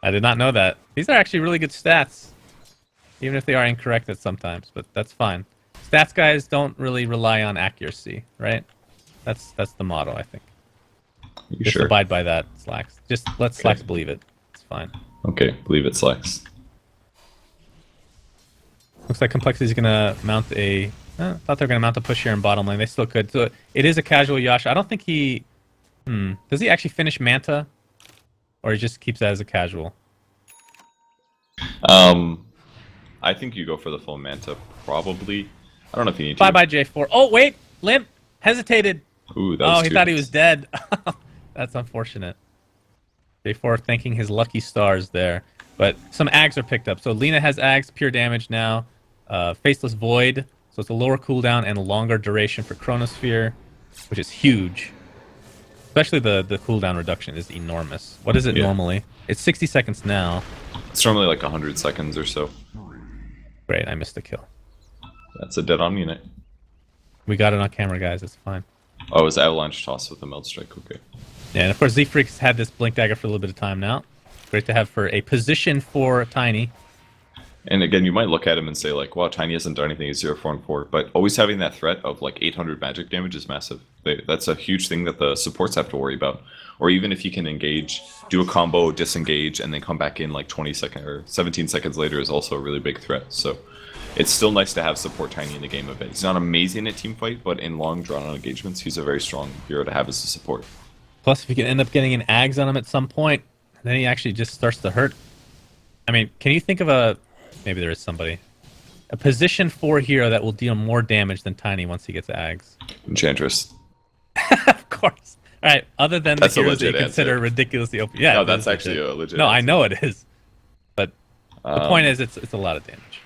I did not know that. These are actually really good stats. Even if they are incorrect at sometimes, but that's fine. Stats guys don't really rely on accuracy, right? That's the motto, I think. You Just sure? abide by that, Slacks. Just let Slacks believe it. It's fine. Okay, believe it, Slacks. Looks like Complexity's gonna mount a... thought they were gonna mount a push here in bottom lane. They still could. So it is a casual Yasha. I don't think he... Does he actually finish Manta? Or he just keeps that as a casual? I think you go for the full Manta, probably. I don't know if you need to. Bye-bye, J4. Oh, wait! Limp! Hesitated! Ooh, that was he two thought he hits. was dead. That's unfortunate. J4 thanking his lucky stars there. But some Ags are picked up. So Lina has Ags, pure damage now. Faceless Void. So it's a lower cooldown and a longer duration for Chronosphere, which is huge. Especially the cooldown reduction is enormous. What is it normally? It's 60 seconds now. It's normally like 100 seconds or so. Great, I missed a kill. That's a dead-on unit. We got it on camera, guys. It's fine. Oh, it was Avalanche Toss with the Meld Strike. Okay. Yeah, and of course, Z-Freak's had this Blink Dagger for a little bit of time now. Great to have for a position for Tiny. And again, you might look at him and say, like, wow, Tiny hasn't done anything. He's 0, 4, and 4. But always having that threat of, like, 800 magic damage is massive. That's a huge thing that the supports have to worry about. Or even if you can engage, do a combo, disengage, and then come back in, like, 20 seconds or 17 seconds later is also a really big threat. So it's still nice to have support Tiny in the game a bit. He's not amazing at teamfight, but in long, drawn-out engagements, he's a very strong hero to have as a support. Plus, if you can end up getting an Ags on him at some point, then he actually just starts to hurt. I mean, can you think of a... Maybe there is somebody. A position 4 hero that will deal more damage than Tiny once he gets Ags. Enchantress. Of course. All right, other than That's a the heroes that you legit consider answer. ridiculously OP. Yeah, No, it that's is actually legit. a legit No, I answer. know it is. But the point is, it's a lot of damage.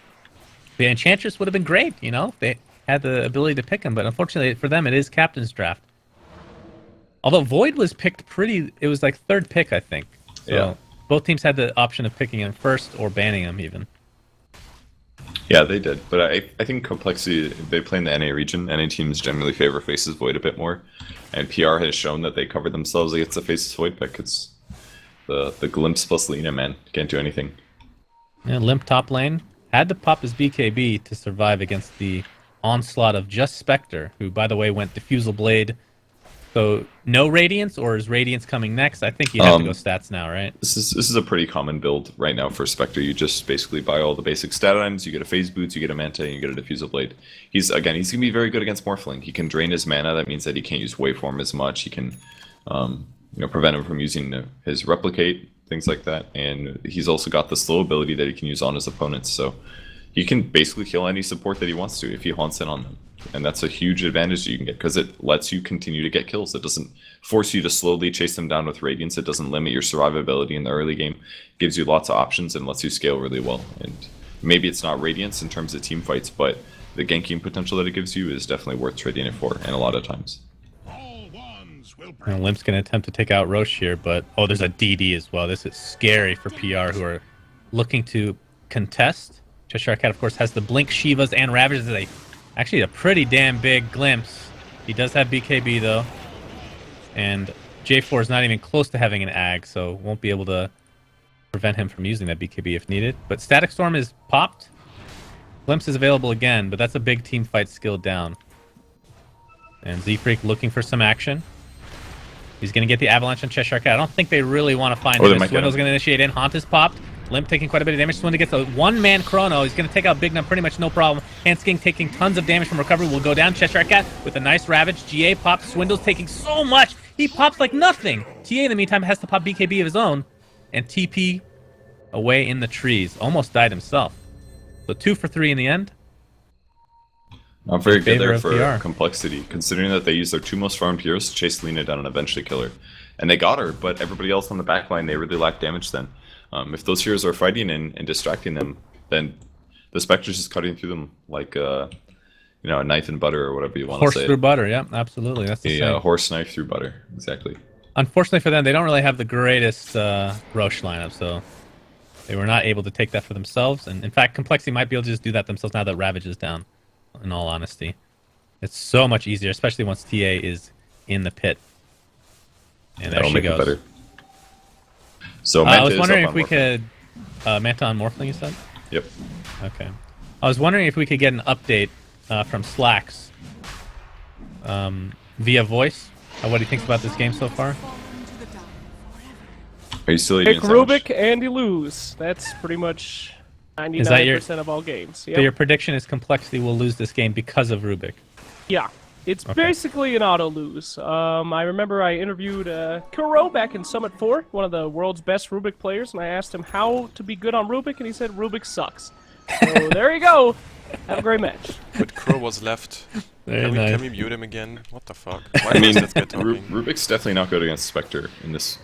The Enchantress would have been great, you know? They had the ability to pick him, but unfortunately for them, it is Captain's Draft. Although Void was picked pretty... It was like 3rd pick, I think. So Yeah. both teams had the option of picking him first or banning him, even. Yeah, they did. But I think Complexity, they play in the NA region. NA teams generally favor Faces Void a bit more. And PR has shown that they cover themselves against the Faces Void pick. It's the Glimpse plus Lina, man. Can't do anything. Yeah, Limp top lane. Had to pop his BKB to survive against the onslaught of just Spectre, who, by the way, went Diffusal Blade. So, no Radiance, or is Radiance coming next? I think you have to go stats now, right? This is a pretty common build right now for Spectre. You just basically buy all the basic stat items, you get a Phase Boots, you get a Manta, and you get a Diffusal Blade. He's going to be very good against Morphling. He can drain his mana. That means that he can't use Waveform as much. He can prevent him from using his Replicate, things like that. And he's also got the slow ability that he can use on his opponents. So he can basically kill any support that he wants to if he haunts in on them. And that's a huge advantage that you can get because it lets you continue to get kills. It doesn't force you to slowly chase them down with Radiance. It doesn't limit your survivability in the early game. It gives you lots of options and lets you scale really well. And maybe it's not Radiance in terms of team fights, but the ganking potential that it gives you is definitely worth trading it for, and a lot of times. And Limp's going to attempt to take out Roche here, but... Oh, there's a DD as well. This is scary for PR, who are looking to contest. Cheshire Cat, of course, has the Blink, Shivas, and Ravages. Actually, a pretty damn big Glimpse. He does have BKB, though. And J4 is not even close to having an AG, so won't be able to prevent him from using that BKB if needed. But Static Storm is popped. Glimpse is available again, but that's a big team fight skill down. And Z-Freak looking for some action. He's going to get the Avalanche on Cheshire Cat. I don't think they really want to find him. Swindle's going to initiate in. Haunt is popped. Limp taking quite a bit of damage. Swindle gets a one-man chrono. He's going to take out Big Num pretty much no problem. Hansking taking tons of damage from recovery. Will go down. Cheshire Cat with a nice Ravage. GA pops. Swindle's taking so much. He pops like nothing. TA in the meantime has to pop BKB of his own. And TP away in the trees. Almost died himself. So 2 for 3 in the end. Not very good there for PR. Complexity, considering that they used their 2 most farmed heroes to chase Lina down and eventually kill her. And they got her, but everybody else on the backline, they really lacked damage then. If those heroes are fighting and distracting them, then the Spectre's just cutting through them like a knife and butter or whatever you want to say. Horse through butter, yeah, absolutely. That's the same. Horse knife through butter, exactly. Unfortunately for them, they don't really have the greatest Roche lineup, so they were not able to take that for themselves. And in fact, Complexity might be able to just do that themselves now that Ravage is down, in all honesty. It's so much easier, especially once TA is in the pit. And there That'll she make it goes. better. So I Manta was is wondering up if on we Morphling. could... Manta on Morphling, you said? Yep. Okay. I was wondering if we could get an update from Slacks via voice of what he thinks about this game so far. Are you still eating Pick a sandwich? Rubik and you lose. That's pretty much 99% of all games. So Yep. your prediction is Complexity will lose this game because of Rubik. Yeah. It's Okay. basically an auto lose. I remember I interviewed coL back in Summit 4, one of the world's best Rubik players, and I asked him how to be good on Rubik, and he said Rubik sucks. So there you go. Have a great match. But coL was left. Very Can nice. we mute him again? What the fuck? Why I mean, let's get talking. Rubik's definitely not good against Spectre in this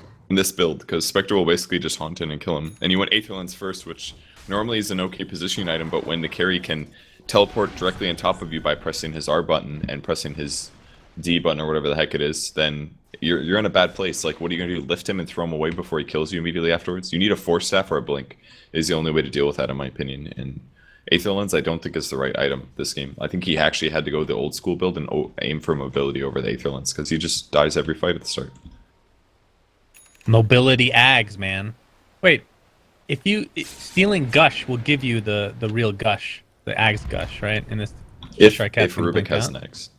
build, because Spectre will basically just haunt in and kill him. And you want Aether Lens first, which normally is an okay positioning item, but when the carry can teleport directly on top of you by pressing his R button and pressing his D button or whatever the heck it is, then you're in a bad place. Like, what are you gonna do? Lift him and throw him away before he kills you immediately afterwards? You need a Force Staff or a Blink is the only way to deal with that, in my opinion. And Aether Lens, I don't think is the right item this game. I think he actually had to go the old school build and aim for mobility over the Aether Lens, because he just dies every fight at the start. Mobility Ags, man. Wait, stealing Gush will give you the real Gush, the Ags Gush, right? In this, If Sharkat can Rubik blink has out. next.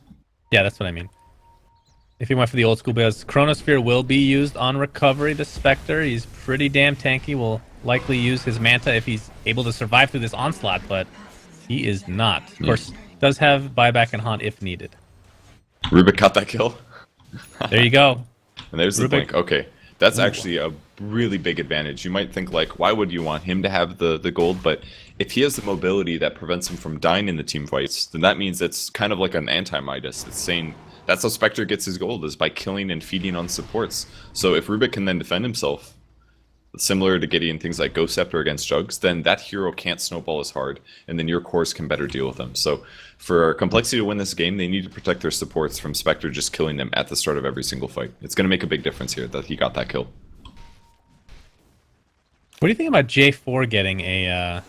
Yeah, that's what I mean. If he went for the old school builds, Chronosphere will be used on recovery. The Spectre, he's pretty damn tanky. Will likely use his Manta if he's able to survive through this onslaught, but he is not. Of course, does have buyback and haunt if needed. Rubik got that kill. There you go. And there's the Rubik. blink. Okay, that's actually a really big advantage. You might think, like, why would you want him to have the gold? But if he has the mobility that prevents him from dying in the team fights, then that means it's kind of like an anti-Midas. It's saying that's how Spectre gets his gold, is by killing and feeding on supports. So if Rubik can then defend himself, similar to Gideon things like Ghost Scepter against Jugs, then that hero can't snowball as hard, and then your cores can better deal with them. So for Complexity to win this game, they need to protect their supports from Spectre just killing them at the start of every single fight. It's going to make a big difference here that he got that kill. What do you think about J4 getting an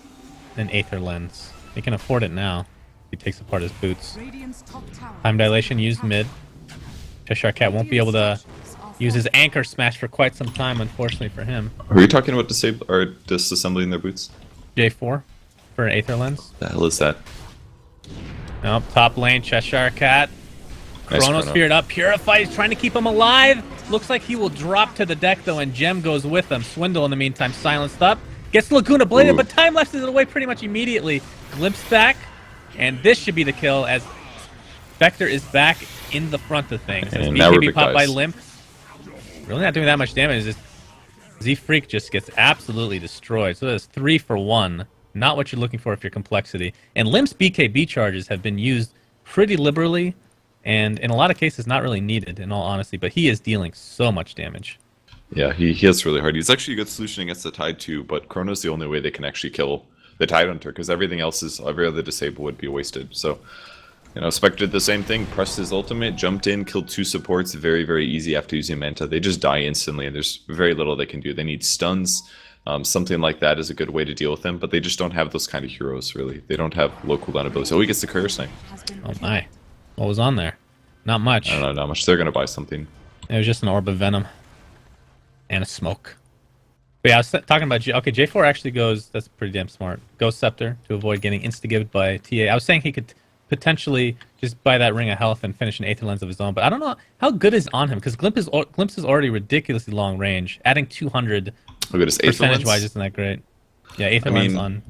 Aether Lens? He can afford it now. He takes apart his boots. Radiant's top tower Time dilation used mid. Cheshire Cat won't be able to use his anchor smash for quite some time, unfortunately for him. Are you talking about disable or disassembling their boots? J4 for an Aether Lens. The hell is that? Nope, top lane, Cheshire Cat. Nice Chrono Sphered up. Purify is trying to keep him alive. Looks like he will drop to the deck, though, and Gem goes with him. Swindle, in the meantime, silenced up. Gets Laguna Bladed, Ooh. but time lapses it away pretty much immediately. Glimpse back, and this should be the kill as Vector is back in the front of things. As And now BKB Rubik popped by dies. Limp. Really not doing that much damage. Just Z-Freak just gets absolutely destroyed. So that's 3 for 1. Not what you're looking for if you're Complexity. And Limp's BKB charges have been used pretty liberally, and in a lot of cases not really needed, in all honesty. But he is dealing so much damage. Yeah, he hits really hard. He's actually a good solution against the Tide too, but Chrono's the only way they can actually kill the Tide Hunter, because everything else is, every other disable would be wasted. So, you know, Spectre did the same thing, pressed his ultimate, jumped in, killed 2 supports, very, very easy after using Manta. They just die instantly, and there's very little they can do. They need stuns. Something like that is a good way to deal with them, but they just don't have those kind of heroes, really. They don't have low cooldown abilities. Oh, he gets the Courier Snipe. Oh my. What was on there? Not much. I don't know, not much. They're going to buy something. It was just an orb of venom. And a smoke. But yeah, I was talking about okay, J4 actually goes, that's pretty damn smart. Ghost Scepter to avoid getting instigated by TA. I was saying he could potentially just buy that Ring of Health and finish an Aether Lens of his own, but I don't know how good is on him, because Glimpse is already ridiculously long range. Adding 200 Look at his Aether percentage-wise Lens. isn't that great. Yeah, Aether I Lens mean, on...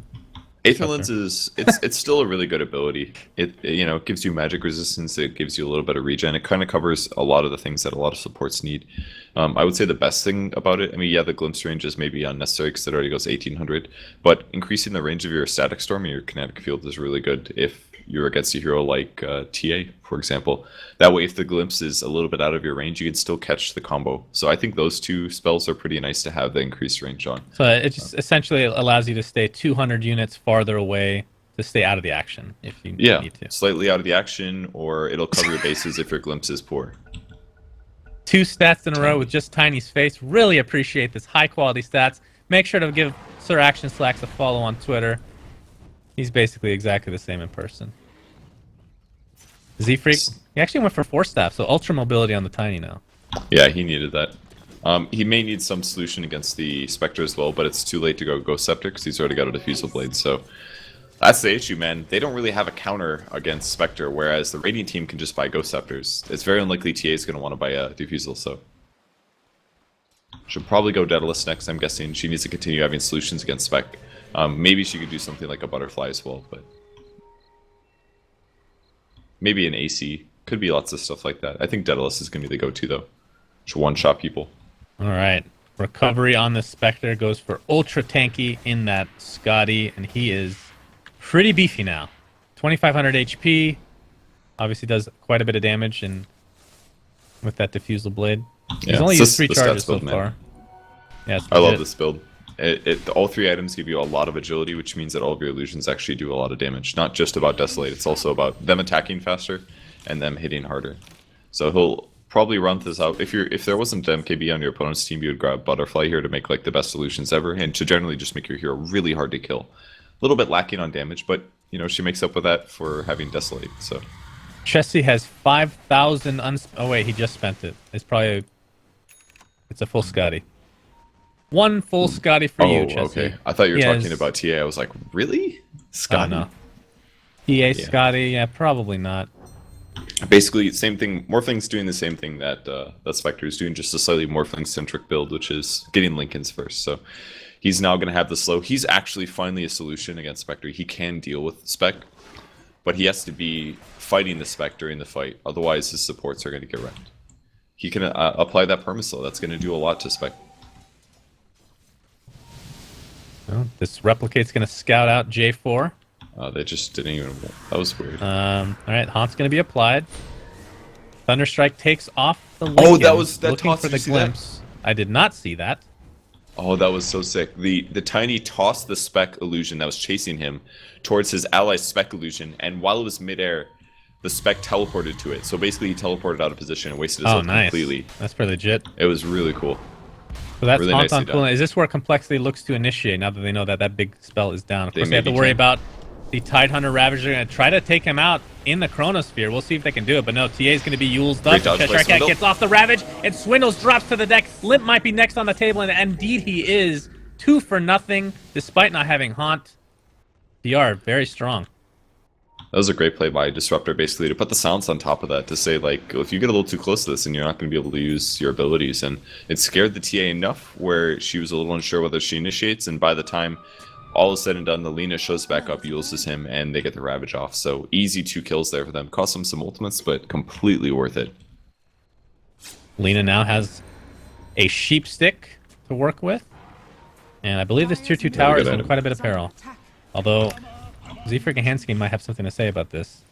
Aether Lens is it's still a really good ability. It it gives you magic resistance. It gives you a little bit of regen. It kind of covers a lot of the things that a lot of supports need. I would say the best thing about it, I mean, yeah, the glimpse range is maybe unnecessary because it already goes 1800, but increasing the range of your static storm and your kinetic field is really good if you're against a hero like TA, for example. That way, if the glimpse is a little bit out of your range, you can still catch the combo. So I think those 2 spells are pretty nice to have the increased range on. So it just essentially allows you to stay 200 units farther away to stay out of the action if you need to. Slightly out of the action, or it'll cover your bases if your glimpse is poor. 2 stats in a row with just Tiny's face. Really appreciate this high-quality stats. Make sure to give Sir Action Slacks a follow on Twitter. He's basically exactly the same in person. Z-Freak, he actually went for 4 staff, so ultra mobility on the Tiny now. Yeah, he needed that. He may need some solution against the Spectre as well, but it's too late to go Ghost Scepter because he's already got a Diffusal Blade, so... That's the issue, man. They don't really have a counter against Spectre, whereas the Radiant team can just buy Ghost Scepters. It's very unlikely TA is going to want to buy a Diffusal, so... Should probably go Daedalus next, I'm guessing. She needs to continue having solutions against Spec. Maybe she could do something like a butterfly as well, but maybe an AC. Could be lots of stuff like that. I think Daedalus is going to be the go-to, though. Just one-shot people. All right. Recovery on the Spectre goes for ultra tanky in that Scotty, and he is pretty beefy now. 2,500 HP. Obviously does quite a bit of damage and with that diffusal blade. He's only used 3 charges so far. Yeah, I love this build. All 3 items give you a lot of agility, which means that all of your illusions actually do a lot of damage. Not just about Desolate, it's also about them attacking faster and them hitting harder. So he'll probably run this out. If there wasn't MKB on your opponent's team, you would grab Butterfly here to make like the best illusions ever, and to generally just make your hero really hard to kill. A little bit lacking on damage, but you know she makes up with that for having Desolate. So Chessie has 5,000 oh wait, he just spent it. It's probably it's a full Scotty. 1 full Scotty for you, Chessie. Okay. I thought you were talking about TA. I was like, really? Scotty? Oh, no. TA Scotty? Yeah, probably not. Basically, same thing. Morphling's doing the same thing that Spectre is doing, just a slightly Morphling-centric build, which is getting Lincolns first. So he's now going to have the slow. He's actually finally a solution against Spectre. He can deal with Spec, but he has to be fighting the Spec during the fight. Otherwise, his supports are going to get wrecked. He can apply that Permaslow. That's going to do a lot to Spec. Well, this Replicate's going to scout out J4. They just didn't even... That was weird. All right, Haunt's going to be applied. Thunderstrike takes off the Lincoln. Oh, that was... That looking toss, for the glimpse. I did not see that. Oh, that was so sick. The Tiny tossed the Spec illusion that was chasing him towards his ally's Spec illusion, and while it was midair, the Spec teleported to it. So basically, he teleported out of position and wasted his ult completely. That's pretty legit. It was really cool. So that's really Haunt on nicely cooldown. done. Is this where Complexity looks to initiate now that they know that that big spell is down? Of course, they have to worry about the Tidehunter Ravager. They're going to try to take him out in the Chronosphere. We'll see if they can do it. But no, TA is going to be Yule's up. Cheshire Cat gets off the Ravage, and Swindles drops to the deck. Limp might be next on the table, and indeed he is. 2 for nothing, despite not having Haunt. PR, very strong. That was a great play by Disruptor, basically, to put the silence on top of that, to say, like, if you get a little too close to this, then you're not going to be able to use your abilities. And it scared the TA enough where she was a little unsure whether she initiates, and by the time all is said and done, the Lina shows back up, uses him, and they get the Ravage off. So easy 2 kills there for them. Cost them some ultimates, but completely worth it. Lina now has a Sheep Stick to work with. And I believe this tier 2 tower is in quite a bit of peril. Although, Z-Freak and Hansky might have something to say about this.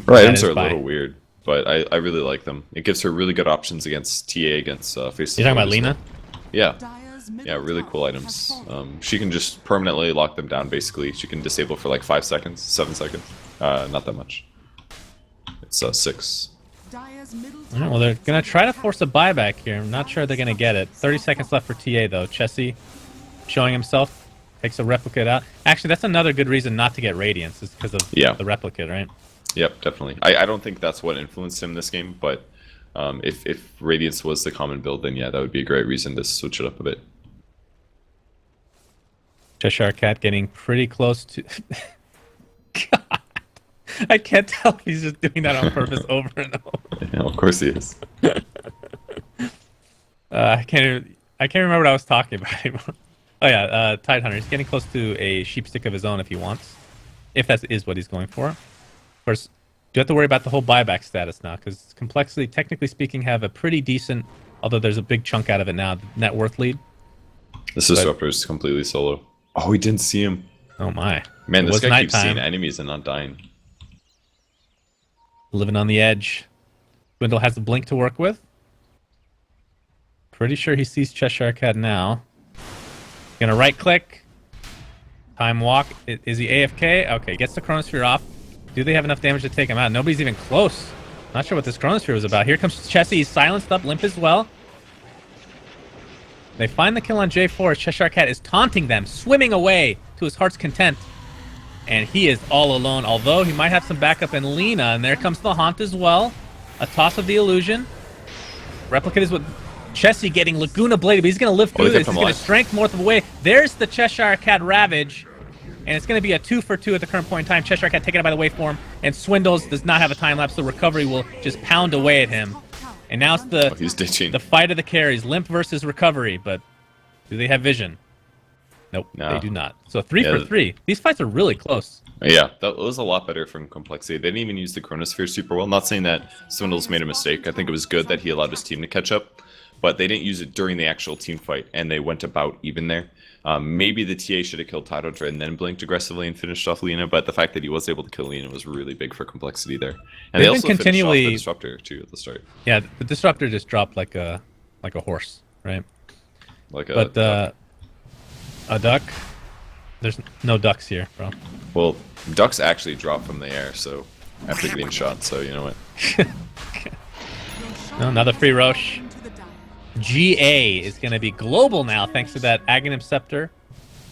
Right, items are a little weird, but I really like them. It gives her really good options against TA, against face. You're talking about Lina? Yeah. Yeah, really cool items. She can just permanently lock them down, basically. She can disable for like 5 seconds, 7 seconds. Not that much. It's 6. Right, well, they're going to try to force a buyback here. I'm not sure they're going to get it. 30 seconds left for TA, though. Chessie showing himself, takes a Replicate out. Actually, that's another good reason not to get Radiance, is because of the Replicate, right? Yep, definitely. I don't think that's what influenced him this game, but if Radiance was the common build, then yeah, that would be a great reason to switch it up a bit. Cheshire Cat getting pretty close to... God. I can't tell if he's just doing that on purpose over and over. Yeah, of course he is. I can't remember what I was talking about anymore. Oh yeah, Tidehunter. He's getting close to a Sheep Stick of his own if he wants. If that is what he's going for. Of course, you have to worry about the whole buyback status now, because Complexity, technically speaking, have a pretty decent, although there's a big chunk out of it now, net worth lead. This Disruptor is completely solo. Oh, he didn't see him. Oh my. Man, this guy keeps seeing enemies and not dying. Living on the edge. Swindle has the blink to work with. Pretty sure he sees Cheshire Cat now. Gonna right click. Time walk. Is he AFK? Okay, gets the Chronosphere off. Do they have enough damage to take him out? Nobody's even close. Not sure what this Chronosphere was about. Here comes Chessie. He's silenced up. Limp as well. They find the kill on J4. Cheshire Cat is taunting them, swimming away to his heart's content. And he is all alone, although he might have some backup in Lina. And there comes the Haunt as well. A toss of the illusion. Replicate is what... Chessie getting Laguna Bladed, but he's going to live through this. He's going to strength Morph away. There's the Cheshire Cat Ravage. And it's going to be a 2 for 2 at the current point in time. Cheshire Cat taken out by the waveform. And Swindles does not have a time lapse, so Recovery will just pound away at him. And now it's the fight of the carries. Limp versus Recovery, but do they have vision? Nope, No. they do not. So 3 Yeah. for 3. These fights are really close. Yeah, that was a lot better from complexity. They didn't even use the chronosphere super well. Not saying that Swindle's made a mistake. I think it was good that he allowed his team to catch up, but they didn't use it during the actual team fight, and they went about even there. Maybe the TA should have killed Tidal and then blinked aggressively and finished off Lina, but the fact that he was able to kill Lina was really big for complexity there. And they They've also been finished off continually- the Disruptor too at the start. Yeah, the Disruptor just dropped like a horse, right? Like a, But a duck? There's no ducks here, bro. well, ducks actually drop from the air, so after getting shot, so you know what? No, another free Roche. Into the dire. GA is going to be global now, thanks to that Aghanim Scepter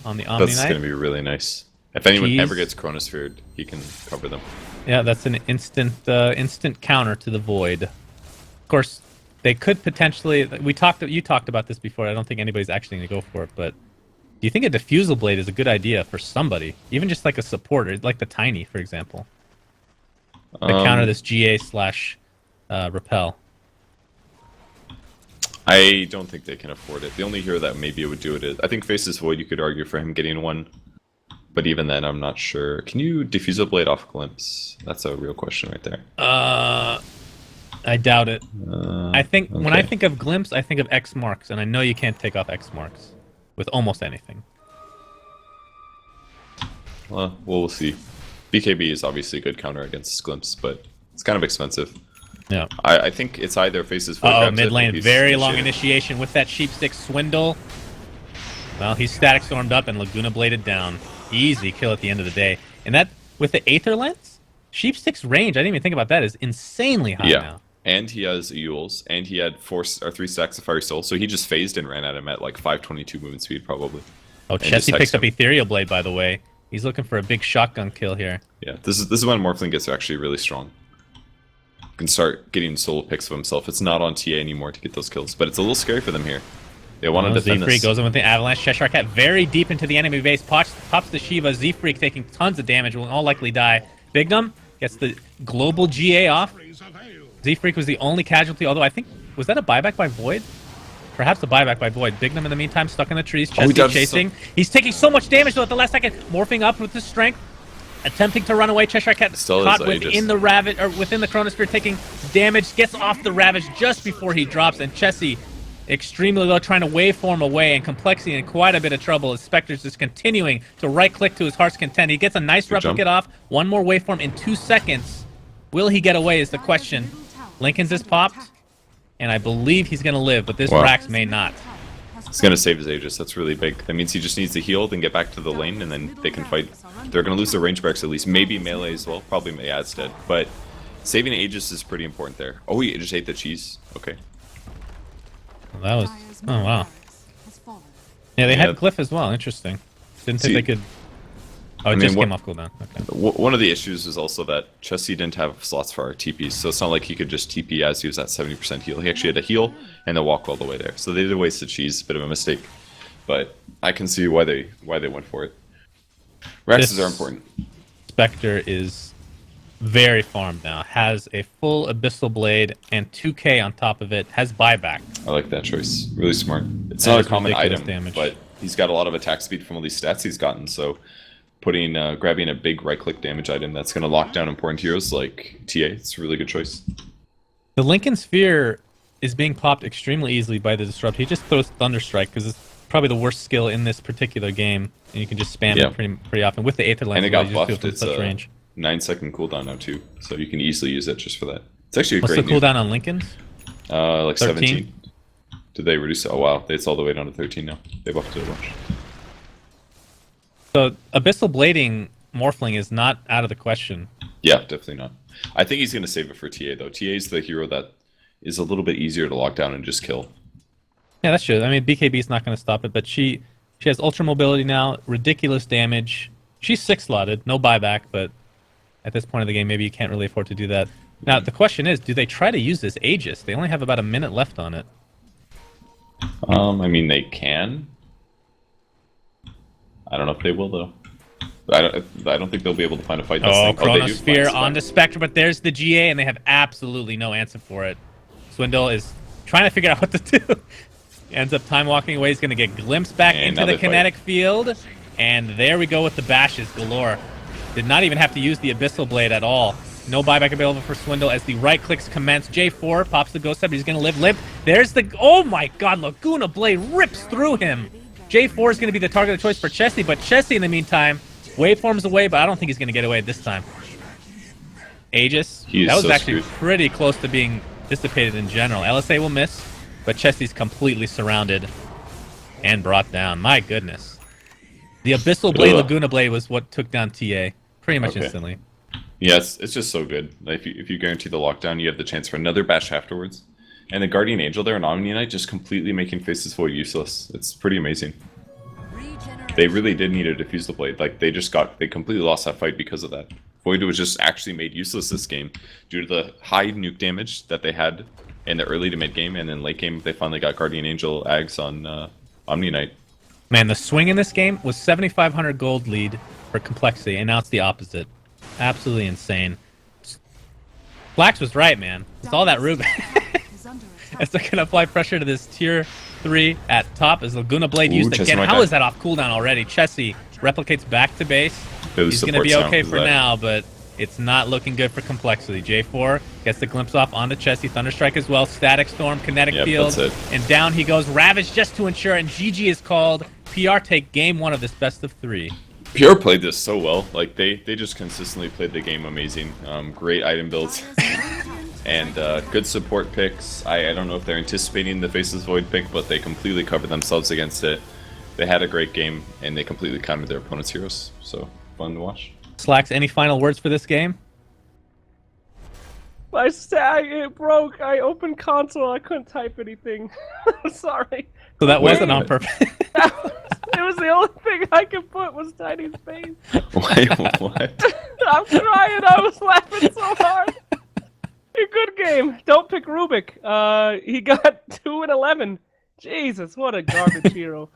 on the Omni That's Knight. going to be really nice. If anyone Jeez. ever gets chronosphered, he can cover them. Yeah, that's an instant counter to the Void. Of course, they could potentially. You talked about this before. I don't think anybody's actually going to go for it, but do you think a Diffusal Blade is a good idea for somebody, even just like a supporter, like the Tiny, for example, to counter this GA / repel? I don't think they can afford it. The only hero that maybe would do it is, I think Faceless Void, you could argue for him getting one. But even then, I'm not sure. Can you Diffusal Blade off Glimpse? That's a real question right there. I doubt it. I think when I okay. think of Glimpse, I think of X marks, and I know you can't take off X marks with almost anything. Well, we'll see. BKB is obviously a good counter against Glimpse, but it's kind of expensive. Yeah. I think it's either Faceless Void. Oh, grabs it mid or lane, he's very long initiated. initiation with that Sheepstick Swindle. Well, he's static stormed up and Laguna bladed down. Easy kill at the end of the day. And that, with the Aether Lens, Sheepstick's range, I didn't even think about that, is insanely high Yeah. now. And he has Euls, and he had 3 stacks of Fiery Soul, so he just phased and ran at him at like 522 movement speed, probably. Oh, And just Chessie picks hexed up him. Ethereal Blade, by the way. He's looking for a big shotgun kill here. Yeah, this is when Morphling gets actually really strong. Can start getting solo picks of himself. It's not on TA anymore to get those kills, but it's a little scary for them here. They want to defend Z-Freak this. goes in with the Avalanche. Cheshire Cat very deep into the enemy base. Pops the Shiva. Z-Freak taking tons of damage. Will all likely die. Bignum gets the global GA off. Z-Freak was the only casualty, although I think... Was that a buyback by Void? Perhaps a buyback by Void. Bignum, in the meantime, stuck in the trees. Oh, he Chessie dodged chasing. He's taking so much damage, though, at the last second. Morphing up with his strength. Attempting to run away. Cheshire Cat Still caught is within Aegis. the Ravage, or within the Chronosphere, taking damage. Gets off the Ravage just before he drops, and Chessie extremely low, trying to waveform away, and Complexity in quite a bit of trouble as Spectre's just continuing to right-click to his heart's content. He gets a nice Good replicate jump. off. One more waveform in 2 seconds. Will he get away is the question. Lincoln's is popped, and I believe he's going to live, but this Wow. Rax may not. He's going to save his Aegis. That's really big. That means he just needs to heal, then get back to the lane, and then they can fight. They're going to lose their range barracks at least. Maybe melee as well. Probably Mayad's dead. But saving Aegis is pretty important there. Oh, he just ate the cheese. Okay. Well, that was... Dire's Oh, wow. has fallen. Yeah, they Yeah. had Glyph as well. Interesting. Didn't think See- they could... Oh, it I mean, just what- came off cooldown. Okay. One of the issues is also that Chessie didn't have slots for our TPs, so it's not like he could just TP as he was at 70% heal. He actually had to heal and then walk all the way there. So they did waste the cheese, bit of a mistake. But I can see why they went for it. Raxes This- are important. Spectre is very farmed now. Has a full Abyssal Blade and 2k on top of it. Has buyback. I like that choice. Really smart. It's That not a is common ridiculous item, damage. but he's got a lot of attack speed from all these stats he's gotten, so grabbing a big right-click damage item that's going to lock down important heroes like TA, it's a really good choice. The Lincoln Sphere is being popped extremely easily by the Disrupt. He just throws Thunderstrike because it's probably the worst skill in this particular game, and you can just spam Yeah. it pretty often. With the Aether Lens, And it as well, got you just do it buffed. from It's such a range. 9-second cooldown now too, so you can easily use it just for that. It's actually a What's the great new- cooldown on Lincoln's? like 13? 17. Did they reduce it? Oh wow, it's all the way down to 13 now. They buffed it a bunch. So Abyssal Blading Morphling is not out of the question. Yeah, definitely not. I think he's going to save it for TA though. TA is the hero that is a little bit easier to lock down and just kill. Yeah, that's true. I mean, BKB is not going to stop it, but she has ultra mobility now, ridiculous damage. She's 6-slotted, no buyback, but at this point of the game, maybe you can't really afford to do that. Now, the question is, do they try to use this Aegis? They only have about a minute left on it. I mean, they can. I don't know if they will though. I don't think they'll be able to find a fight. This Oh, thing. They do Chronosphere find on the Spectre, but there's the GA, and they have absolutely no answer for it. Swindle is trying to figure out what to do. Ends up time walking away. He's going to get glimpsed back And into the another fight. kinetic field. And there we go with the bashes galore. Did not even have to use the Abyssal Blade at all. No buyback available for Swindle as the right clicks commence. J4 pops the Ghost Step. He's going to live. There's the... Oh my god, Laguna Blade rips through him. J4 is going to be the target of choice for Chessie, but Chessie in the meantime waveforms away, but I don't think he's going to get away this time. Aegis, that was so actually screwed. pretty close to being dissipated in general. LSA will miss, but Chessie's completely surrounded and brought down. My goodness. The Abyssal Blade, Ugh. Laguna Blade was what took down TA pretty much Okay. instantly. Yes, it's just so good. Like, if you guarantee the lockdown, you have the chance for another bash afterwards. And the Guardian Angel there on Omni Knight just completely making Faces Void useless. It's pretty amazing. They really did need to defuse the blade. Like, they completely lost that fight because of that. Void was just actually made useless this game due to the high nuke damage that they had in the early to mid game, and then late game they finally got Guardian Angel Ags on Omni Knight. Man, the swing in this game was 7,500 gold lead for complexity, and now it's the opposite. Absolutely insane. Flax was right, man. It's all that Rubik. is under attack. As they're going to apply pressure to this tier 3 at top as Laguna Blade Ooh, used Chessie again. might How die. is that off cooldown already? Chessie replicates back to base. Those He's going to support be sound okay was for that. now, but it's not looking good for complexity. J4 gets the glimpse off onto Chessie. Thunderstrike as well. Static Storm, Kinetic Yep, Field. that's it. And down he goes. Ravage just to ensure, and GG is called. PR take game 1 of this best of 3. PR played this so well. Like, they just consistently played the game amazing. Great item builds. And good support picks. I don't know if they're anticipating the Faceless Void pick, but they completely covered themselves against it. They had a great game, and they completely countered their opponent's heroes. So, fun to watch. Slacks, any final words for this game? My stag, it broke. I opened console. I couldn't type anything. Sorry. So that Wait. wasn't on purpose. It was the only thing I could put was Tiny's face. Wait, what? I'm crying. I was laughing so hard. A good game. Don't pick Rubik. He got 2 and 11. Jesus, what a garbage hero.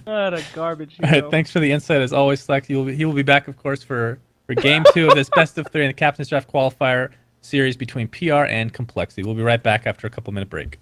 What a garbage All hero. right, thanks for the insight as always, Slacks. He will be back, of course, for game 2 of this best of 3 in the Captain's Draft qualifier series between PR and Complexity. We'll be right back after a couple-minute break.